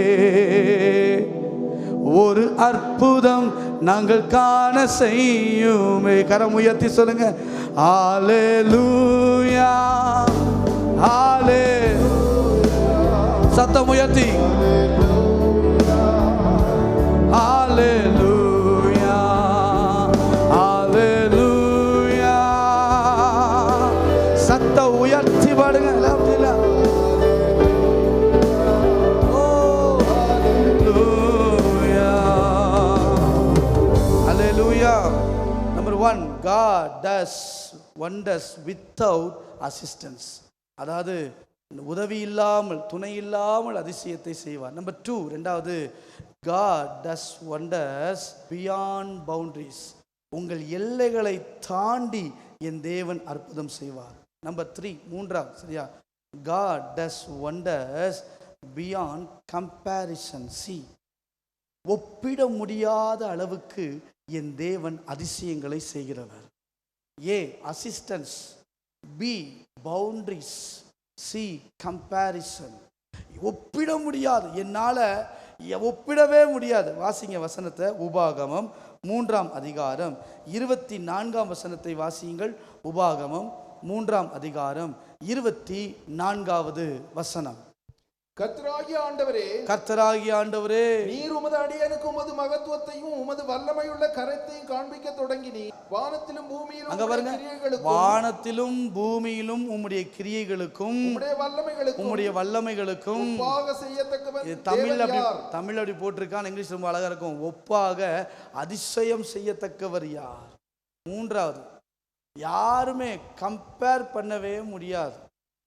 ஒரு அற்புதம் நாங்கள் காண செய்யுமே. கரம் உயர்த்தி சொல்லுங்க, ஹல்லேலூயா, ஹல்லேலூயா. சத்தம் உயர்த்தி, ஹல்லேலூயா, ஹல்லேலூயா. சத்தம் உயர்த்தி பாடுங்க. Number 1, God does wonders without assistance. அதாவது உதவி இல்லாமல் துணை இல்லாமல் அதிசயத்தை செய்வார். நம்பர் 2, ரெண்டாவது, God does wonders beyond boundaries. உங்கள் எல்லைகளை தாண்டி என் தேவன் அற்புதம் செய்வார். நம்பர் 3, மூன்றாவது, சரியா, God does wonders beyond comparison. See, ஒப்பிட முடியாத அளவுக்கு என் தேவன் அதிசயங்களை செய்கிறவர். A, assistance. B, boundaries. C, comparison. ஒப்பிட முடியாது, என்னால் ஒப்பிடவே முடியாது. வாசிங்க வசனத்தை, உபாகமம் 3ஆம் அதிகாரம் 24ஆம் வசனத்தை வாசியுங்கள். உபாகமம் 3ஆம் அதிகாரம் 24வது வசனம். கர்த்தராகிய ஆண்டவரே, கர்த்தராகிய ஆண்டவரே, நீர் உமது அடியனுக்கு உமது மகத்துவத்தையும் உமது வல்லமையுள்ள கரத்தையும் காண்பிக்க தொடங்கினீர். வானத்திலும் பூமியிலும் அங்க பாருங்க, வானத்திலும் பூமியிலும் உம்முடைய கிரியைகளுக்கும் உம்முடைய வல்லமைகளுக்கும் ஒப்பாக செய்யத்தக்கவர். தமிழ் அப்படி போட்டிருக்கான், இங்கிலீஷ் ரொம்ப அழகா இருக்கும். ஒப்பாக அதிசயம் செய்யத்தக்கவர் யார்? மூன்றாவது, யாருமே கம்பேர் பண்ணவே முடியாது.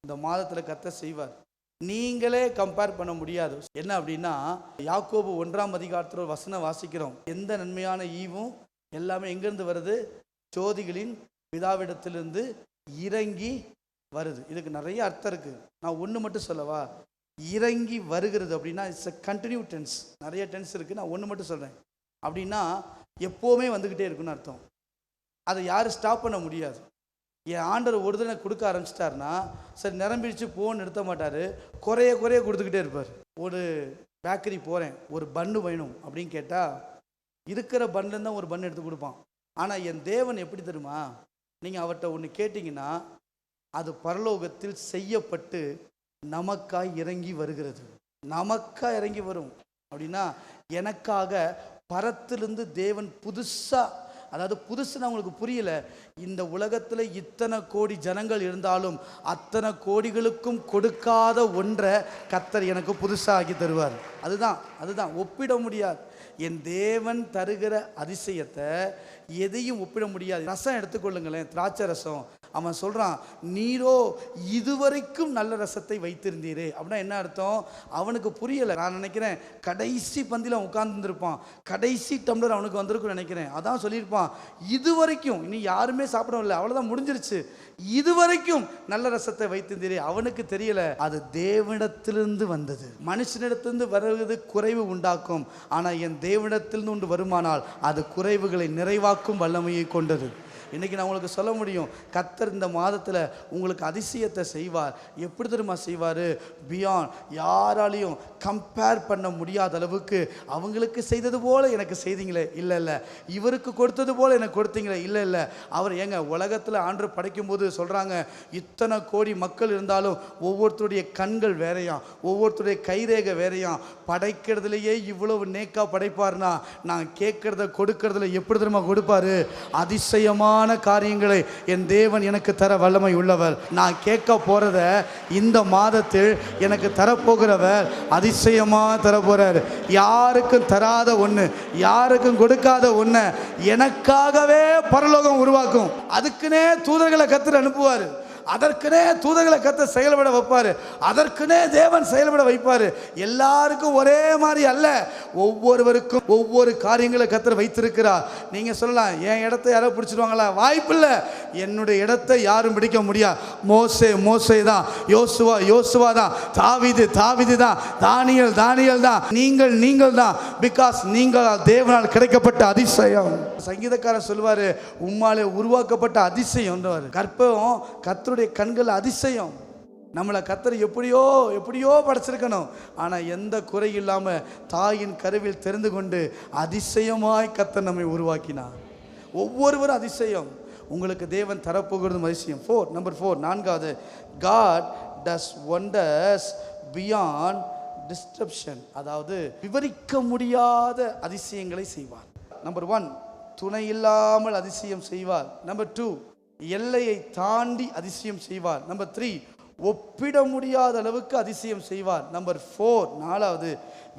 இந்த மாதத்துல கர்த்தர் செய்வார். நீங்களே கம்பேர் பண்ண முடியாது. என்ன அப்படின்னா, யாக்கோபு 1ஆம் அதிகாரத்தில் ஒரு வசனம் வாசிக்கிறோம். எந்த நன்மையான ஈவும் எல்லாமே எங்கிருந்து வருது? ஜோதிகளின் பிதாவிடத்திலிருந்து இறங்கி வருது. இதுக்கு நிறைய அர்த்தம் இருக்கு. நான் ஒன்று மட்டும் சொல்லவா? இறங்கி வருகிறது அப்படின்னா இட்ஸ் a கண்டினியூ டென்ஸ். நிறைய டென்ஸ் இருக்கு, நான் ஒன்று மட்டும் சொல்றேன். அப்படின்னா எப்போவுமே வந்துக்கிட்டே இருக்குன்னு அர்த்தம். அதை யாரும் ஸ்டாப் பண்ண முடியாது. என் ஆண்டவர் ஒரு தடவை கொடுக்க ஆரம்பிச்சிட்டாருன்னா, சரி நிரம்பிடுச்சு போன்னு நிறுத்த மாட்டார், குறைய கொடுத்துக்கிட்டே இருப்பார். ஒரு பேக்கரி போகிறேன், ஒரு பன்னு வேணும் அப்படின்னு கேட்டால் இருக்கிற பன்னுலேருந்து தான் ஒரு பன்னு எடுத்து கொடுப்பான். ஆனால் என் தேவன் எப்படி தெரியுமா? நீங்கள் அவர்கிட்ட ஒன்று கேட்டிங்கன்னா அது பரலோகத்தில் செய்யப்பட்டு நமக்காய் இறங்கி வருகிறது. நமக்காக இறங்கி வரும். அப்படின்னா எனக்காக பரத்திலிருந்து தேவன் புதுசாக, அதாவது புதுசுன்னு அவங்களுக்கு புரியல, இந்த உலகத்தில் இத்தனை கோடி ஜனங்கள் இருந்தாலும் அத்தனை கோடிகளுக்கும் கொடுக்காத ஒன்றை கர்த்தர் எனக்கு புதுசாக ஆக்கி தருவார். அதுதான் ஒப்பிட முடியாது. என் தேவன் தருகிற அதிசயத்தை எதையும் ஒப்பிட முடியாது. ரசம் எடுத்துக்கொள்ளுங்களேன், திராட்சை ரசம். அவன் சொல்கிறான், நீரோ இதுவரைக்கும் நல்ல ரசத்தை வைத்திருந்தீரே. அப்படின்னா என்ன அர்த்தம்? அவனுக்கு புரியலை. நான் நினைக்கிறேன் கடைசி பந்தியில் அவன் உட்கார்ந்துருப்பான், கடைசி டம்ளர் அவனுக்கு வந்திருக்குன்னு நினைக்கிறேன். அதான் சொல்லியிருப்பான், இதுவரைக்கும் இனி யாருமே சாப்பிடவில்லை, அவ்வளோதான் முடிஞ்சிருச்சு, இதுவரைக்கும் நல்ல ரசத்தை வைத்திருந்தீரே. அவனுக்கு தெரியல, அது தேவனிடத்திலிருந்து வந்தது. மனுஷனிடத்திலிருந்து வருவது குறைவு உண்டாக்கும், ஆனால் என் தேவனிடத்திலிருந்து ஒன்று வருமானால் அது குறைவுகளை நிறைவாக்கும் வல்லமையை கொண்டது. இன்றைக்கி நான் உங்களுக்கு சொல்ல முடியும், கர்த்தர் இந்த மாதத்தில் உங்களுக்கு அதிசயத்தை செய்வார். எப்படி தெரியுமா செய்வார்? பியாண்ட், யாராலையும் கம்பேர் பண்ண முடியாத அளவுக்கு. அவங்களுக்கு செய்தது போல் எனக்கு செய்தீங்களே, இல்லை. இவருக்கு கொடுத்தது போல் எனக்கு கொடுத்தீங்களே, இல்லை. அவர் ஏங்க உலகத்தில் ஆண்டு படைக்கும்போது சொல்கிறாங்க, இத்தனை கோடி மக்கள் இருந்தாலும் ஒவ்வொருத்தருடைய கண்கள் வேறையாம், ஒவ்வொருத்தருடைய கைரேகை வேறையாம். படைக்கிறதுலையே இவ்வளவு நேக்கா படைப்பார்னா நான் கேட்கறத கொடுக்கறதுல எப்படி தெரியுமா கொடுப்பாரு? அதிசயமான காரியங்களை என் தேவன் எனக்கு தர வல்லமை உள்ளவர். நான் கேட்க போறத இந்த மாதத்தில் எனக்கு தரப்போகிறவர் அதிசயமா தரப்போறார். யாருக்கும் தராத ஒண்ணு, யாருக்கும் கொடுக்காத ஒண்ணு எனக்காகவே பரலோகம் உருவாக்கும். அதுக்குன்னே தூதர்களை கர்த்தர் அனுப்புவார், அதற்குனே தூதர்களை கர்த்தர் செயல்பட வைப்பார், அதற்குனே தேவன் செயல்பட வைப்பார். எல்லாருக்கும் ஒரே மாதிரி அல்ல, ஒவ்வொருவருக்கும் ஒவ்வொரு காரியங்களை கர்த்தர் வைத்திருக்கிறார். நீங்க சொல்லலாம், என் இடத்தை யாரோ பிடிச்சிருவாங்களா? வாய்ப்பில்லை. என்னுடைய இடத்தை யாரும் பிடிக்க முடியாது. மோசே தான், யோசுவா தான், தாவீது தான், தானியேல் தான், நீங்கள் தான். பிகாஸ் நீங்கள் தேவனால் கிடைக்கப்பட்ட அதிசயம். சங்கீதக்காரன் சொல்வாரு, உம்மாலே உருவாக்கப்பட்ட அதிசயம். கற்பம் கர்த்தருடைய கண்கள் அதிசயம். நம்மளை கர்த்தர் எப்படியோ படைச்சிருக்கணும், ஆனால் எந்த குறை இல்லாமல் தாயின் கருவில் தெரிந்து கொண்டு அதிசயமாய் கர்த்தர் நம்மை உருவாக்கினார். ஒவ்வொருவரும் அதிசயம். உங்களுக்கு தேவன் தரப்போகிறது அதிசயம். நம்பர் 4, நான்காவது, God does wonders beyond description. அதாவது விவரிக்க முடியாத அதிசயங்களை செய்வார். நம்பர் 1, துணை இல்லாமல் அதிசயம் செய்வார். நம்பர் 2, எல்லையை தாண்டி அதிசயம் செய்வார். நம்பர் 3, ஒப்பிட முடியாத அளவுக்கு அதிசயம் செய்வார். நம்பர் 4, நாலாவது,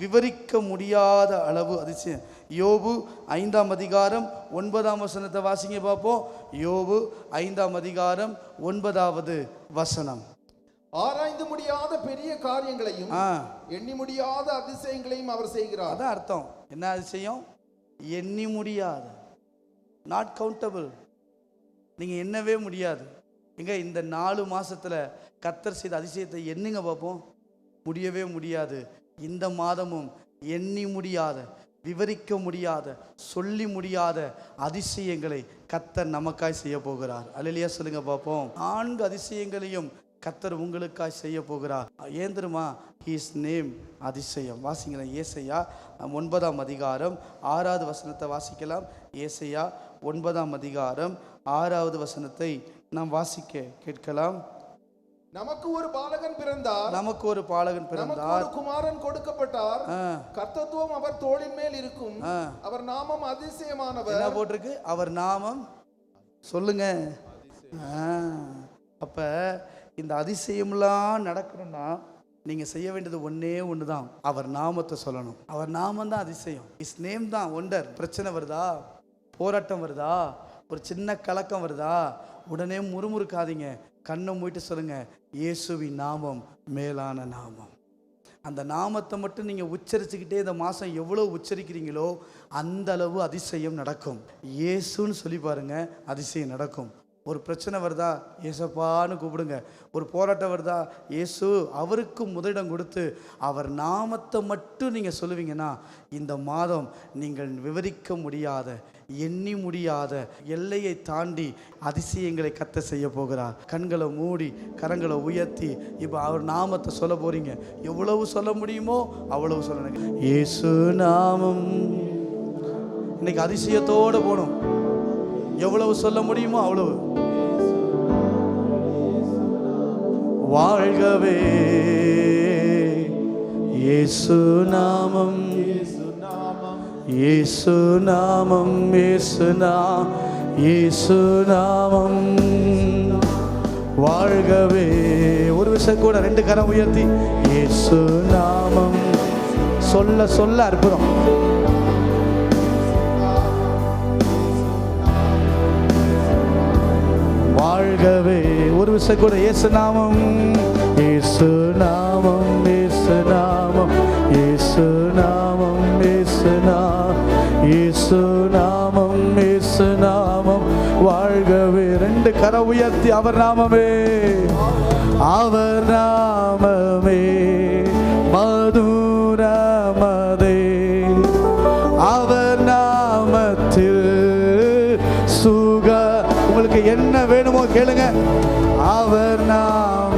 விவரிக்க முடியாத அளவு அதிசயம். யோபு 5ஆம் அதிகாரம் 9ஆம் வசனத்தை வாசிங்க பார்ப்போம். யோபு 5ஆம் அதிகாரம் 9வது வசனம். ஆராய்ந்து முடியாத பெரிய காரியங்களையும் எண்ணி முடியாத அதிசயங்களையும் அவர் செய்கிறார். அதான் அர்த்தம். என்ன அதிசயம்? எண்ணி முடியாத, நாட் கவுண்டபிள். நீங்க எண்ணவே முடியாது. எங்க இந்த 4 மாசத்துல கர்த்தர் செய்த அதிசயத்தை எண்ணுங்க பார்ப்போம். முடியவே முடியாது. இந்த மாதமும் எண்ணி முடியாத, விவரிக்க முடியாத, சொல்லி முடியாத அதிசயங்களை கர்த்தர் நமக்காய் செய்ய போகிறார். அல்லேலூயா சொல்லுங்க பார்ப்போம். 4 அதிசயங்களையும் கர்த்தர் உங்களுக்காய் செய்ய போகிறார். ஏன் தெரியுமா? ஹிஸ் நேம் அதிசயம். வாசிங்களேன். ஏசாயா 9ஆம் அதிகாரம் 6வது வசனத்தை வாசிக்கலாம். ஏசாயா 9ஆம் அதிகாரம் 6வது வசனத்தை நாம் வாசிக்க கேட்கலாம். நமக்கு ஒரு பாலகன் பிறந்தார், நமக்கு ஒரு பாலகன் பிறந்தார், ஒரு குமாரன் கொடுக்கப்பட்டார், கர்த்தத்துவம் அவர் தோளின் மேல் இருக்கும், அவர் நாமம் அதிசயமானவர். என்ன போட்டிருக்கு? அவர் நாமம். சொல்லுங்க. அப்ப இந்த அதிசயம்லாம் நடக்கணும்னா நீங்க செய்ய வேண்டியது ஒன்னே ஒண்ணுதான். அவர் நாமத்தை சொல்லணும். அவர் நாமம் தான் அதிசயம். இஸ் நேம் தான் ஒண்டர். பிரச்சனை வருதா, போராட்டம் வருதா, ஒரு சின்ன கலக்கம் வருதா, உடனே முறுமுறுக்காதீங்க. கண்ணை மூடிட்டு சொல்லுங்க, இயேசுவின் நாமம் மேலான நாமம். அந்த நாமத்தை மட்டும் நீங்கள் உச்சரிச்சுக்கிட்டே இந்த மாதம் எவ்வளோ உச்சரிக்கிறீங்களோ அந்த அளவு அதிசயம் நடக்கும். இயேசுன்னு சொல்லி பாருங்க, அதிசயம் நடக்கும். ஒரு பிரச்சனை வருதா, ஏசப்பான்னு கூப்பிடுங்க. ஒரு போராட்டம் வருதா, இயேசு, அவருக்கு முதலிடம் கொடுத்து அவர் நாமத்தை மட்டும் நீங்கள் சொல்லுவீங்கன்னா இந்த மாதம் நீங்கள் விவரிக்க முடியாத, எண்ணி முடியாத, எல்லையை தாண்டி அதிசயங்களை கர்த்தர் செய்ய போகிறார். கண்களை மூடி கரங்களை உயர்த்தி இப்போ அவர் நாமத்தை சொல்ல போறீங்க. எவ்வளவு சொல்ல முடியுமோ அவ்வளவு சொல்லுங்க. இயேசு நாமம். இன்னைக்கு அதிசயத்தோடு போகணும். எவ்வளவு சொல்ல முடியுமோ அவ்வளவு. வாழ்கவே இயேசு நாமம், இயேசு நாமம், இயேசு நாமம் வாழ்கவே. ஒரு விஷயம் கூட 2 கரம் உயர்த்தி இயேசு நாமம் சொல்ல சொல்ல அற்புதம். வாழ்கவே. ஒரு விஷயம் கூட இயேசு நாமம், இயேசு நாமம், இயேசு நாமம், இயேசு நாமம், இயேசு நாமம், இயேசு நாமம், இயேசு நாமம் வாழ்கவே. 2 கரம் உயர்த்தி அவர் நாமமே, அவர் நாமமே மதுரமதே, அவர் நாமத்தில் சுக. உங்களுக்கு என்ன வேணுமோ கேளுங்க. அவர் நாம.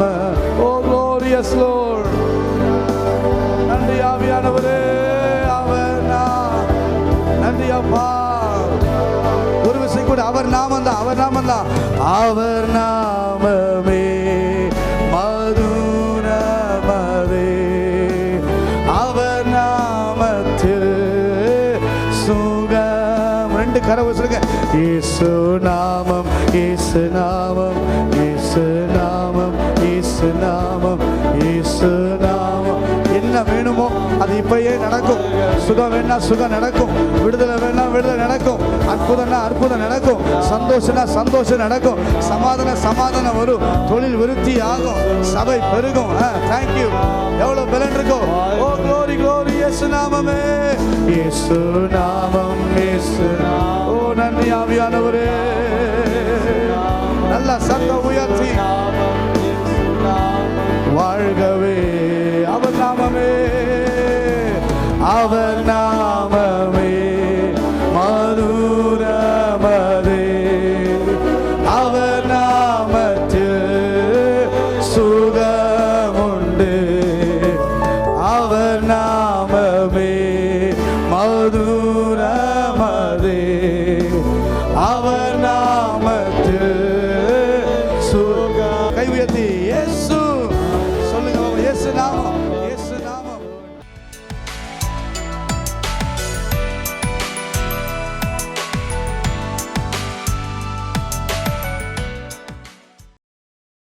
ஓ glorious Lord. நன்றி ஆவியானவரே. அவர் நாம. நன்றி அப்பா. ஒரு விஷயம் கூட அவர் நாமம் தான், அவர் நாமம் தான். அவர் நாமமே மதுரமதே, அவர் நாமத்தில் சுகம். 2 கரவு சொல்லுங்க. இயேசு நாமம், இயேசு நாமம், இயேசு நாமம், இயேசு நாமம், இயேசு நாமம். என்ன வேணுமோ அது இப்பயே நடக்கும். சுகம் வேணா சுகம் நடக்கும், விடுதலை வேணா விடுதலை நடக்கும், அற்புதம்னா அற்புதம் நடக்கும், சந்தோஷம்னா சந்தோஷம் நடக்கும், சமாதானம் சமாதானம் வரும், தொழில் விருத்தி ஆகும், சபை பெருகும். தேங்க்யூ. எவ்வளவு பலன் இருக்கும். ஓ glory glory. இயேசு நாமமே, இயேசு நாமம், இயேசு நாமம். ஓ நன்றி ஆவியானவரே. நல்ல சத்தம் உயர்த்தி வாழ்கவே. அவர் நாமமே, அவர் நாமம்.